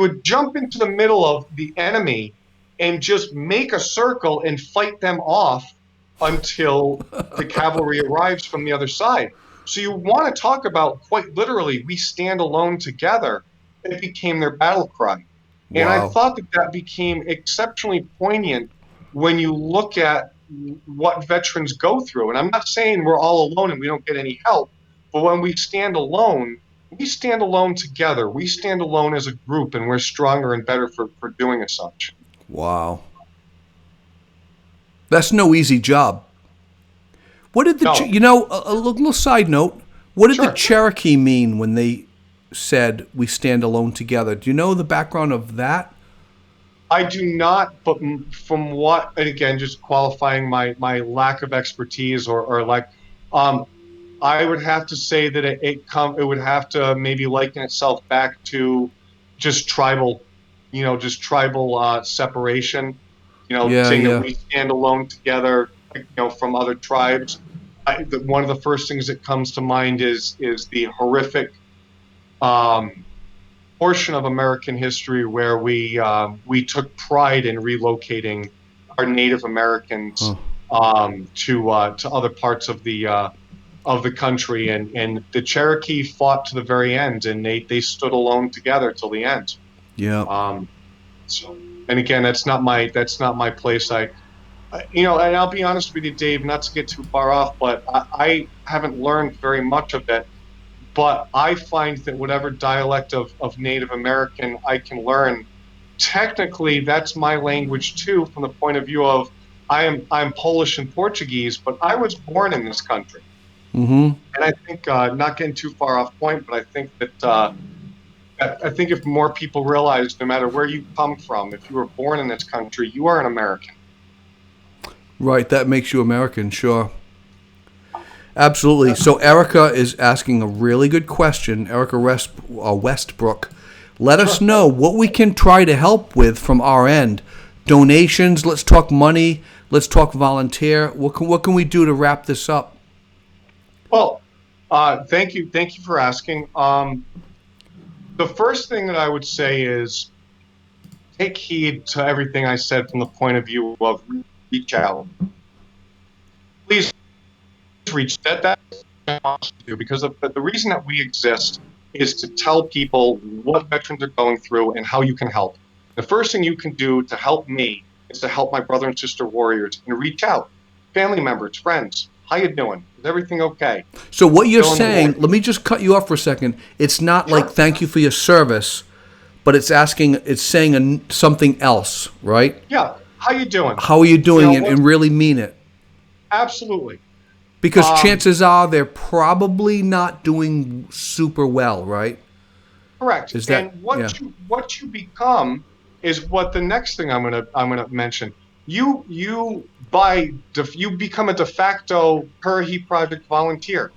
would jump into the middle of the enemy and just make a circle and fight them off until the cavalry arrives from the other side. So you want to talk about, quite literally, we stand alone together. It became their battle cry. Wow. And I thought that became exceptionally poignant when you look at what veterans go through. And I'm not saying we're all alone and we don't get any help, but when we stand alone together. We stand alone as a group, and we're stronger and better for doing as such. Wow. That's no easy job. What did a little side note, what did the Cherokee mean when they said we stand alone together? Do you know the background of that? I do not, but from what, and again, just qualifying my lack of expertise or like, I would have to say that it would have to maybe liken itself back to just tribal separation, saying that we stand alone together, from other tribes. One of the first things that comes to mind is the horrific portion of American history where we took pride in relocating our Native Americans to other parts of the country, and the Cherokee fought to the very end, and they stood alone together till the end. Yeah. So, and again, that's not my place. And I'll be honest with you, Dave, not to get too far off, but I haven't learned very much of it. But I find that whatever dialect of Native American I can learn, technically that's my language too, from the point of view of I'm Polish and Portuguese, but I was born in this country. Mm-hmm. And I think, not getting too far off point, but I think that if more people realize, no matter where you come from, if you were born in this country, you are an American. Right, that makes you American, sure. Absolutely. So Erica is asking a really good question. Erica Westbrook. Let us know what we can try to help with from our end. Donations, let's talk money, let's talk volunteer. What can we do to wrap this up? Well, thank you for asking. The first thing that I would say is take heed to everything I said from the point of view of reach out. Please reach that. That's what I want to do, because the reason that we exist is to tell people what veterans are going through and how you can help. The first thing you can do to help me is to help my brother and sister warriors and reach out. Family members, friends, how you doing? Is everything okay? So what you're saying, let me just cut you off for a second. It's not like thank you for your service, but it's saying something else, right? Yeah. How you doing? How are you doing and really mean it? Absolutely. Because chances are they're probably not doing super well, right? Correct. What you become is what the next thing I'm gonna mention. You you become a de facto Currahee Project volunteer.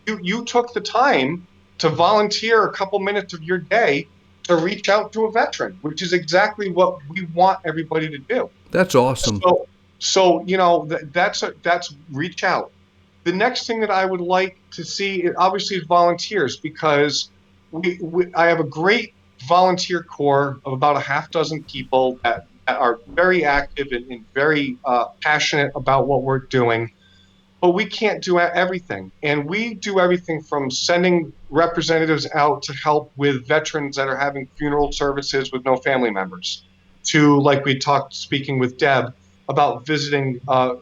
You took the time to volunteer a couple minutes of your day to reach out to a veteran, which is exactly what we want everybody to do. That's awesome. So that's reach out. The next thing that I would like to see, obviously, is volunteers, because I have a great volunteer corps of about a half dozen people that are very active and very passionate about what we're doing. But we can't do everything. And we do everything from sending representatives out to help with veterans that are having funeral services with no family members, to, like we talked, speaking with Deb, about visiting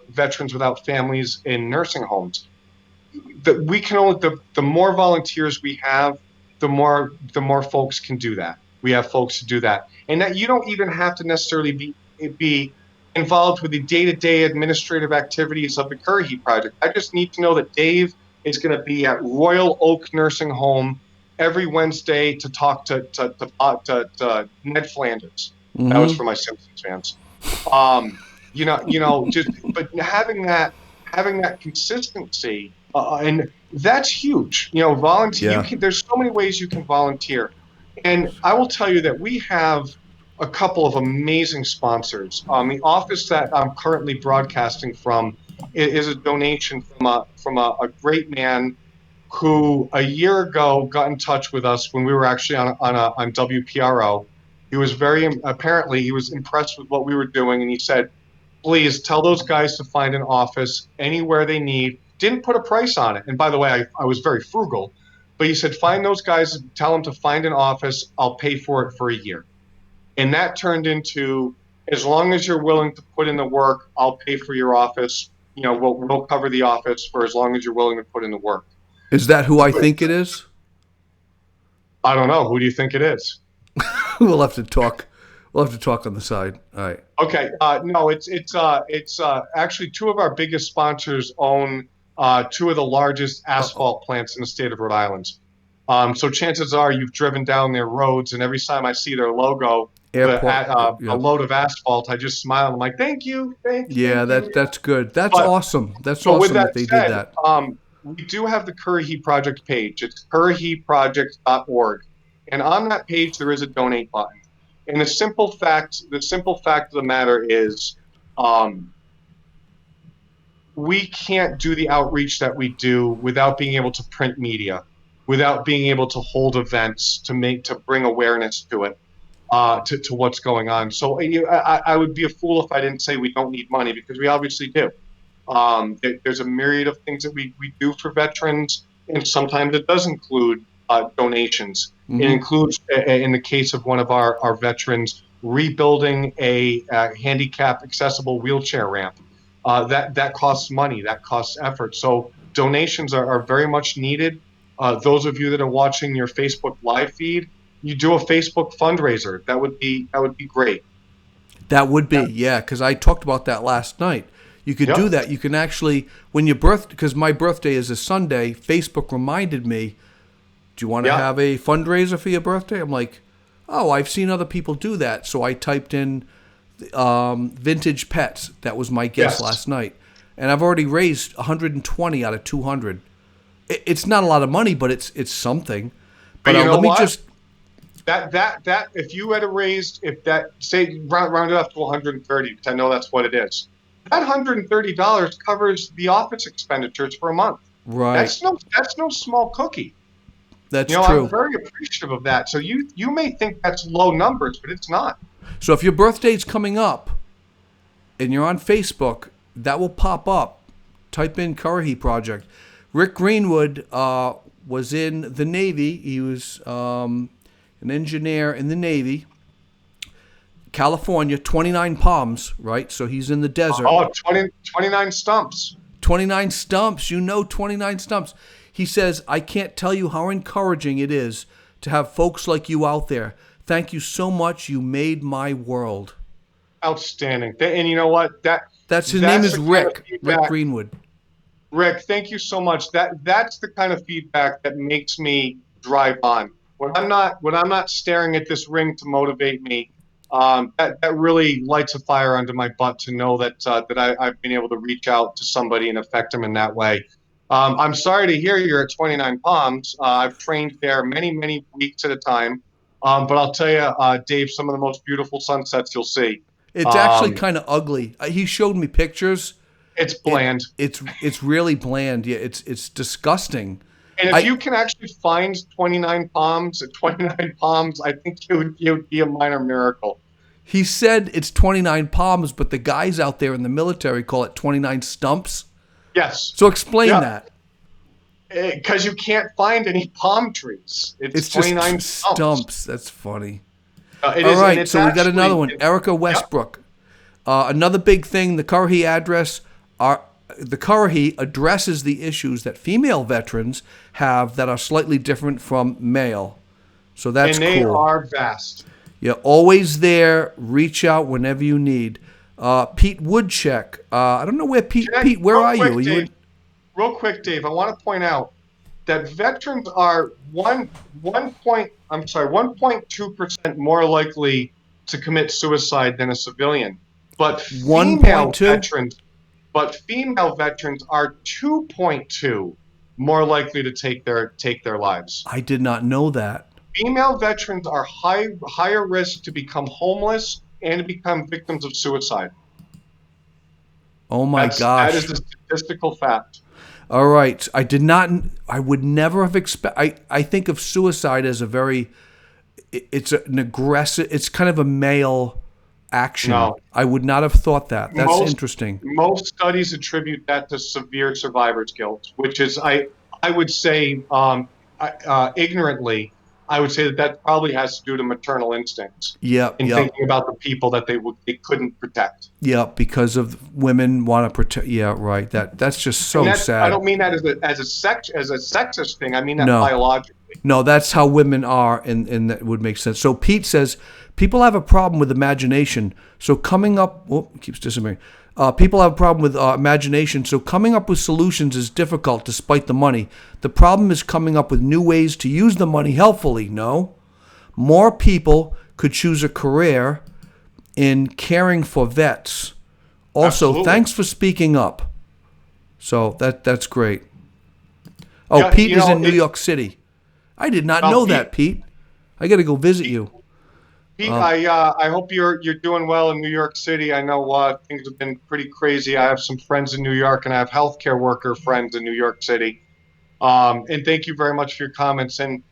veterans without families in nursing homes. That we can only the more volunteers we have, the more folks can do that. We have folks to do that, and that you don't even have to necessarily be involved with the day-to-day administrative activities of the Currahee Project. I just need to know that Dave is going to be at Royal Oak Nursing Home every Wednesday to talk to Ned Flanders. That was for my Simpsons fans. Just but having that consistency, and that's huge. Volunteer. Yeah. There's so many ways you can volunteer, and I will tell you that we have a couple of amazing sponsors. The office that I'm currently broadcasting from is a donation from a great man who a year ago got in touch with us when we were actually on WPRO. He was apparently he was impressed with what we were doing, and he said, please tell those guys to find an office anywhere they need. Didn't put a price on it. And by the way, I was very frugal, but he said, find those guys, tell them to find an office. I'll pay for it for a year. And that turned into, as long as you're willing to put in the work, I'll pay for your office. We'll cover the office for as long as you're willing to put in the work. Is that who I think it is? I don't know. Who do you think it is? We'll have to talk. We'll have to talk on the side. All right. Okay. No, it's actually two of our biggest sponsors own two of the largest asphalt plants in the state of Rhode Island. So chances are you've driven down their roads, and every time I see their logo, a load of asphalt, I just smile. I'm like, thank you. Yeah, that's good. That's awesome. That's awesome that they did that. We do have the Currahee Project page. It's curraheeproject.org. And on that page, there is a donate button. And the simple fact of the matter is, we can't do the outreach that we do without being able to print media, without being able to hold events to bring awareness to it, to what's going on. So I would be a fool if I didn't say we don't need money, because we obviously do. There's a myriad of things that we do for veterans, and sometimes it does include donations. Mm-hmm. It includes, in the case of one of our veterans, rebuilding a handicap accessible wheelchair ramp. That costs money, that costs effort. So donations are very much needed. Those of you that are watching your Facebook live feed, you do a Facebook fundraiser. That would be great. That would be, yeah, because I talked about that last night. You could do that. You can actually, because my birthday is a Sunday, Facebook reminded me, do you want to have a fundraiser for your birthday? I'm like, oh, I've seen other people do that. So I typed in vintage pets. That was my guess last night. And I've already raised 120 out of 200. It's not a lot of money, but it's something. But you know let me what? just... That if you had raised, say round it up to 130, because I know that's what it is. That $130 covers the office expenditures for a month. Right. That's no small cookie. That's true. I'm very appreciative of that. So you may think that's low numbers, but it's not. So if your birthday's coming up and you're on Facebook, that will pop up. Type in Currahee Project. Rick Greenwood was in the Navy. He was an engineer in the Navy. California, 29 palms, right? So he's in the desert. 29 stumps. 29 stumps. 29 stumps. He says, I can't tell you how encouraging it is to have folks like you out there. Thank you so much. You made my world. Outstanding. And you know what? His name is Rick. Rick Greenwood. Rick, thank you so much. That's the kind of feedback that makes me drive on. when I'm not staring at this ring to motivate me, that really lights a fire under my butt to know that I've been able to reach out to somebody and affect them in that way. I'm sorry to hear you're at 29 Palms. I've trained there many weeks at a time, but I'll tell you, Dave, some of the most beautiful sunsets you'll see. It's actually Um, kind of ugly. He showed me pictures. it's It bland. it's really bland. Yeah, it's disgusting. And if I you can actually find 29 Palms at 29 Palms, I think it would be a minor miracle. He said it's 29 palms, but the guys out there in the military call it 29 stumps. Yes. So explain Yeah. that. Because you can't find any palm trees. It's It's just 29 stumps. That's funny. It All is, and right, it's so we got actually, another one. Erica Westbrook. Another big thing, the Currahee address. The Currahee addresses the issues that female veterans have that are slightly different from male. So that's and they cool. are vast. You're always there. Reach out whenever you need. Pete Woodcheck. I don't know where Pete. Pete, where Real are you? quick, Are you in? Dave, real quick, Dave, I want to point out that veterans are 1.2% more likely to commit suicide than a civilian. But female 1.2? veterans, female veterans are 2.2 more likely to take their lives. I did not know that. Female veterans are higher risk to become homeless and to become victims of suicide. Oh my That is gosh. a statistical fact. All right. I did not. I would never have expect. I think of suicide as a very. It's an aggressive. It's kind of a male action. No. I would not have thought that. That's interesting. Most studies attribute that to severe survivor's guilt, which is, I would say, ignorantly, I would say that probably has to do to maternal instincts Yeah. in Yeah. thinking about the people that they couldn't protect. Yeah. Because of women want to protect. Yeah. Right. That's just so And sad. I don't mean that as a sexist thing. I mean that No. biologically. No, that's how women are, and that would make sense. So Pete says people have a problem with imagination. So coming up, it keeps disappearing. People have a problem with imagination. So coming up with solutions is difficult despite the money. The problem is coming up with new ways to use the money helpfully. No, more people could choose a career in caring for vets. Also, Absolutely. thanks for speaking up. So that's great. Oh, Yeah, Pete is in New York City. I did not know that, Pete. I got to go visit you. Pete, I hope you're doing well in New York City. I know things have been pretty crazy. I have some friends in New York, and I have healthcare worker friends in New York City. And thank you very much for your comments. And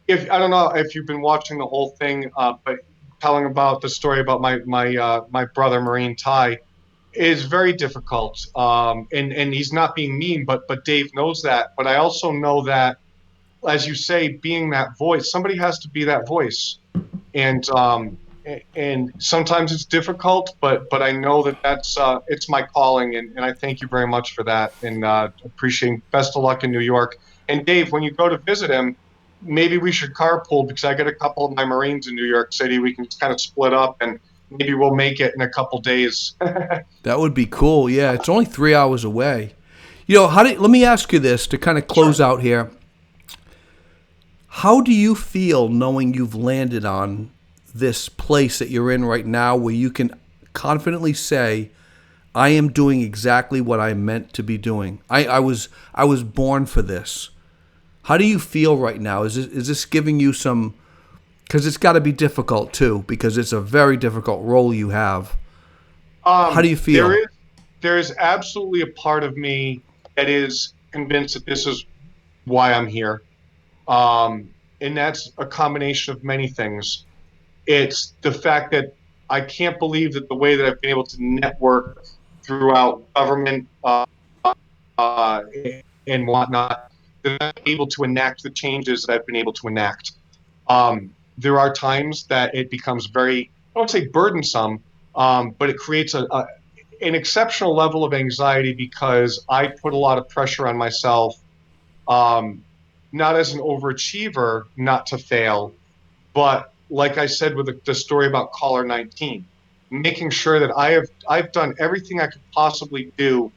if I don't know if you've been watching the whole thing, but telling about the story about my brother Marine Ty is very difficult. And he's not being mean, but Dave knows that. But I also know that, as you say, being that voice, somebody has to be that voice. And sometimes it's difficult, but I know that's it's my calling, and I thank you very much for that, and appreciate. Best of luck in New York. And Dave, when you go to visit him, maybe we should carpool, because I got a couple of my Marines in New York City. We can just kind of split up, and maybe we'll make it in a couple days. That would be cool. Yeah, it's only 3 hours away. Let me ask you this to kind of close out here. How do you feel knowing you've landed on this place that you're in right now, where you can confidently say, I am doing exactly what I meant to be doing. I was born for this. How do you feel right now? Is this giving you some, because it's got to be difficult too, because it's a very difficult role you have. How do you feel? There is absolutely a part of me that is convinced that this is why I'm here. And that's a combination of many things. It's the fact that I can't believe that the way that I've been able to network throughout government and whatnot, that I'm able to enact the changes that I've been able to enact. There are times that it becomes very, I won't say burdensome, but it creates an exceptional level of anxiety, because I put a lot of pressure on myself, not as an overachiever, not to fail, but like I said with the story about caller 19, making sure that I've done everything I could possibly do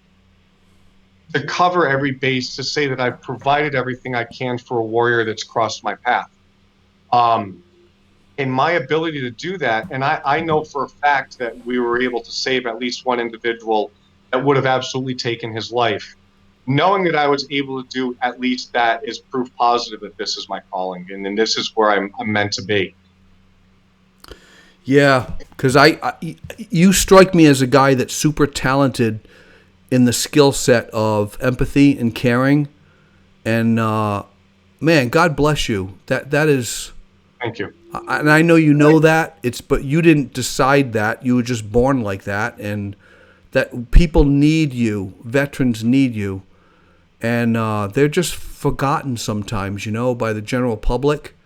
to cover every base, to say that I've provided everything I can for a warrior that's crossed my path. In my ability to do that, and I know for a fact that we were able to save at least one individual that would have absolutely taken his life. Knowing that I was able to do at least that is proof positive that this is my calling, and then this is where I'm meant to be. Yeah, because you strike me as a guy that's super talented in the skill set of empathy and caring, and man, God bless you. That is, Thank you. and I know you know that but you didn't decide that. You were just born like that, and that people need you. Veterans need you, and they're just forgotten sometimes, by the general public.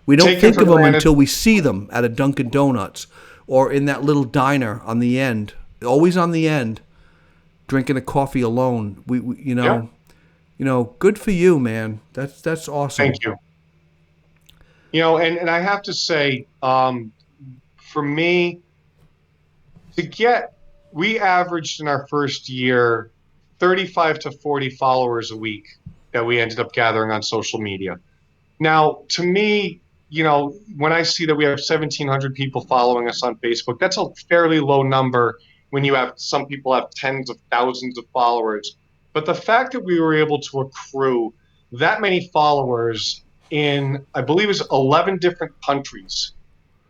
We don't Taken think for of them granted. until we see them at a Dunkin' Donuts or in that little diner on the end, always on the end, drinking a coffee alone. We good for you, man. That's awesome. Thank you. And I have to say, for me, we averaged in our first year 35 to 40 followers a week that we ended up gathering on social media. Now, to me, when I see that we have 1,700 people following us on Facebook, that's a fairly low number when you have some people have tens of thousands of followers. But the fact that we were able to accrue that many followers in, I believe, it was 11 different countries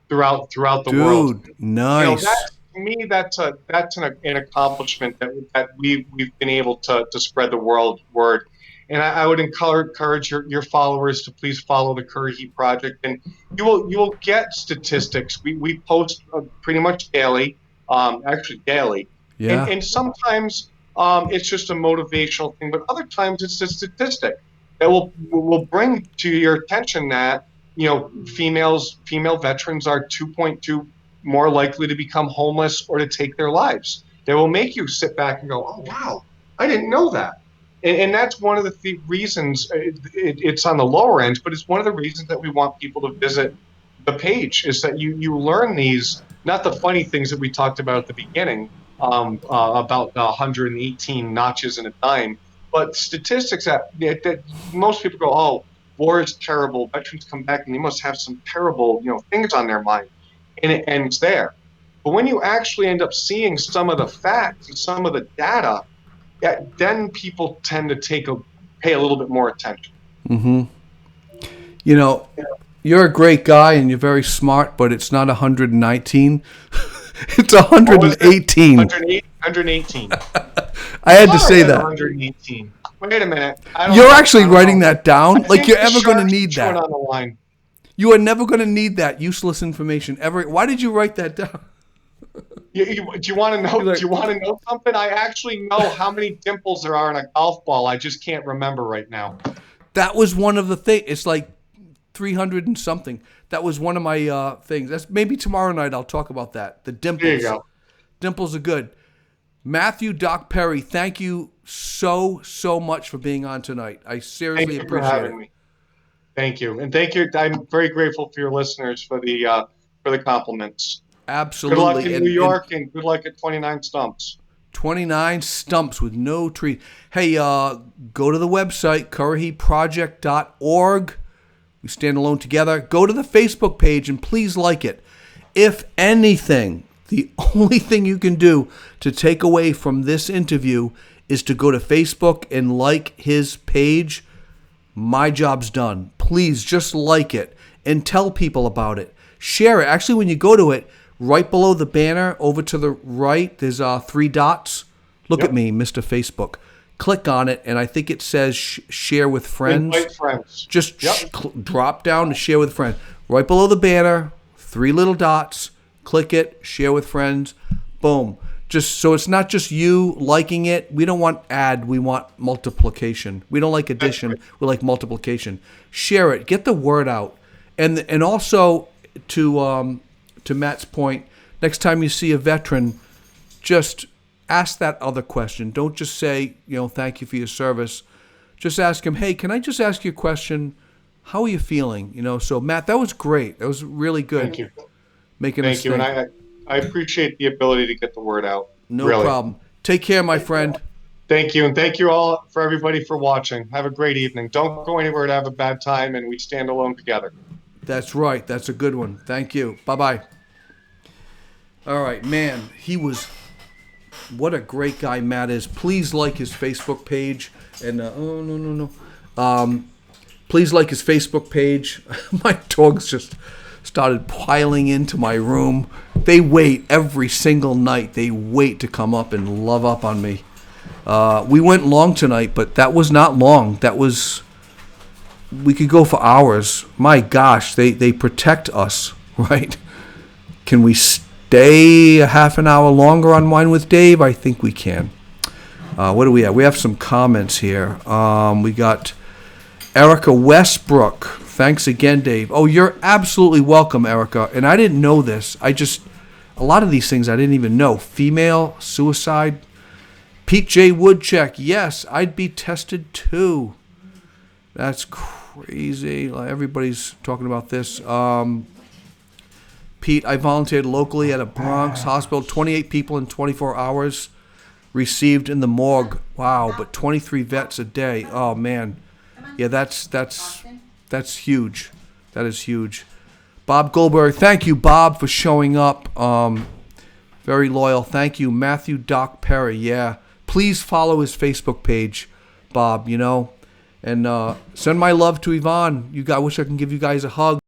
throughout the world. Dude, nice. To me, that's an accomplishment that we've been able to spread the word. And I would encourage your followers to please follow the Currahee Project, and you will get statistics. We post pretty much daily, actually daily, Yeah. and sometimes it's just a motivational thing, but other times it's a statistic that will bring to your attention that female veterans are 2.2 more likely to become homeless or to take their lives. They will make you sit back and go, "Oh wow, I didn't know that." And that's one of the reasons it's on the lower end, but it's one of the reasons that we want people to visit the page is that you learn these, not the funny things that we talked about at the beginning, about 118 notches in a dime, but statistics that most people go, "Oh, war is terrible. Veterans come back and they must have some terrible, things on their mind," and it's there. But when you actually end up seeing some of the facts and some of the data, then people tend to pay a little bit more attention. Mm-hmm. You're a great guy and you're very smart, but it's not 119. It's 118. 118. I had to say that. 118. Wait a minute. You're actually writing that down? Like you're ever going to Sharks need chewing that. on the line. You are never going to need that useless information ever. Why did you write that down? Do you want to know? Like- Do you want to know something? I actually know how many dimples there are in a golf ball. I just can't remember right now. That was one of the things. It's like 300 and something. That was one of my things. That's maybe tomorrow night I'll talk about that. The dimples. There you go. Dimples are good. Matthew Doc Perry, thank you so much for being on tonight. I seriously Thank you for appreciate having it. me. Thank you, and thank you. I'm very grateful for your listeners for the compliments. Absolutely. Good luck in New York, and good luck at 29 Stumps. 29 stumps with no tree. Hey, go to the website, curraheeproject.org. We stand alone together. Go to the Facebook page and please like it. If anything, the only thing you can do to take away from this interview is to go to Facebook and like his page. My job's done. Please just like it and tell people about it. Share it. Actually, when you go to it, right below the banner, over to the right, there's 3 dots. Look at me, Mr. Facebook. Click on it, and I think it says share with friends. Invite friends. Just drop down to share with friends. Right below the banner, 3 little dots. Click it, share with friends. Boom. Just so it's not just you liking it. We don't want ad. We want multiplication. We don't like addition. We like multiplication. Share it. Get the word out. And also to Matt's point, next time you see a veteran, just ask that other question. Don't just say, thank you for your service. Just ask him, hey, can I just ask you a question? How are you feeling? So Matt, that was great. That was really good. Thank you. Thank you. And I appreciate the ability to get the word out. No problem. Take care, my friend. Thank you. And thank you all for everybody for watching. Have a great evening. Don't go anywhere to have a bad time, and we stand alone together. That's right. That's a good one. Thank you. Bye-bye. All right, man. What a great guy Matt is. Please like his Facebook page. And, please like his Facebook page. My dogs just started piling into my room. They wait every single night. They wait to come up and love up on me. We went long tonight, but that was not long. We could go for hours. My gosh, they protect us, right? Can we stay a half an hour longer on Wine with Dave? I think we can. What do we have? We have some comments here. We got Erica Westbrook. Thanks again, Dave. Oh, you're absolutely welcome, Erica. And I didn't know this. A lot of these things I didn't even know. Female suicide. Pete J. Woodcheck. Yes, I'd be tested too. That's crazy. Everybody's talking about this. Pete, I volunteered locally at a Bronx hospital. 28 people in 24 hours received in the morgue. Wow, but 23 vets a day. Oh, man. Yeah, that's huge. That is huge. Bob Goldberg, thank you, Bob, for showing up. Very loyal. Thank you. Matthew Doc Perry, yeah. Please follow his Facebook page, Bob, And send my love to Yvonne. I wish I can give you guys a hug.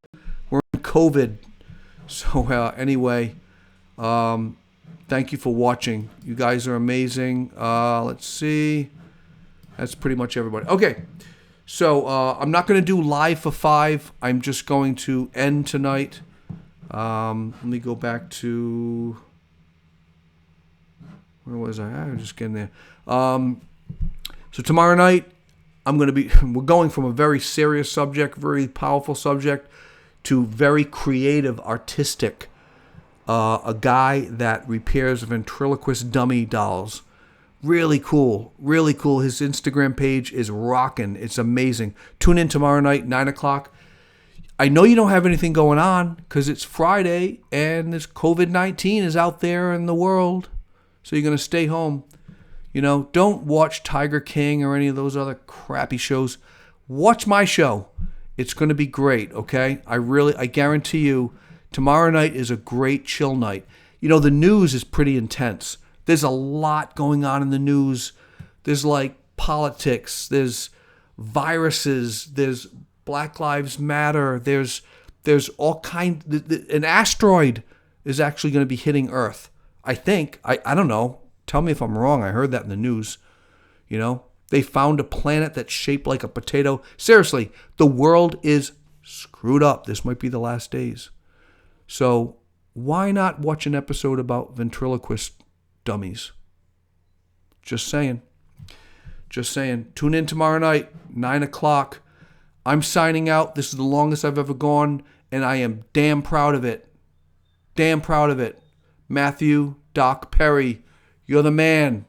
We're in COVID. So anyway, thank you for watching. You guys are amazing. Let's see. That's pretty much everybody. Okay. So I'm not going to do live for 5. I'm just going to end tonight. Let me go back to... Where was I? I'm just getting there. So tomorrow night, we're going from a very serious subject, very powerful subject, to very creative, artistic. A guy that repairs ventriloquist dummy dolls. Really cool. Really cool. His Instagram page is rocking. It's amazing. Tune in tomorrow night, 9 o'clock. I know you don't have anything going on because it's Friday and this COVID-19 is out there in the world. So you're going to stay home. Don't watch Tiger King or any of those other crappy shows. Watch my show. It's going to be great, okay? I guarantee you, tomorrow night is a great chill night. The news is pretty intense. There's a lot going on in the news. There's politics. There's viruses. There's Black Lives Matter. There's all kinds. An asteroid is actually going to be hitting Earth. I think. I don't know. Tell me if I'm wrong. I heard that in the news. They found a planet that's shaped like a potato. Seriously, the world is screwed up. This might be the last days. So why not watch an episode about ventriloquist dummies? Just saying. Tune in tomorrow night, 9 o'clock. I'm signing out. This is the longest I've ever gone, and I am damn proud of it. Matthew Doc Perry, you're the man.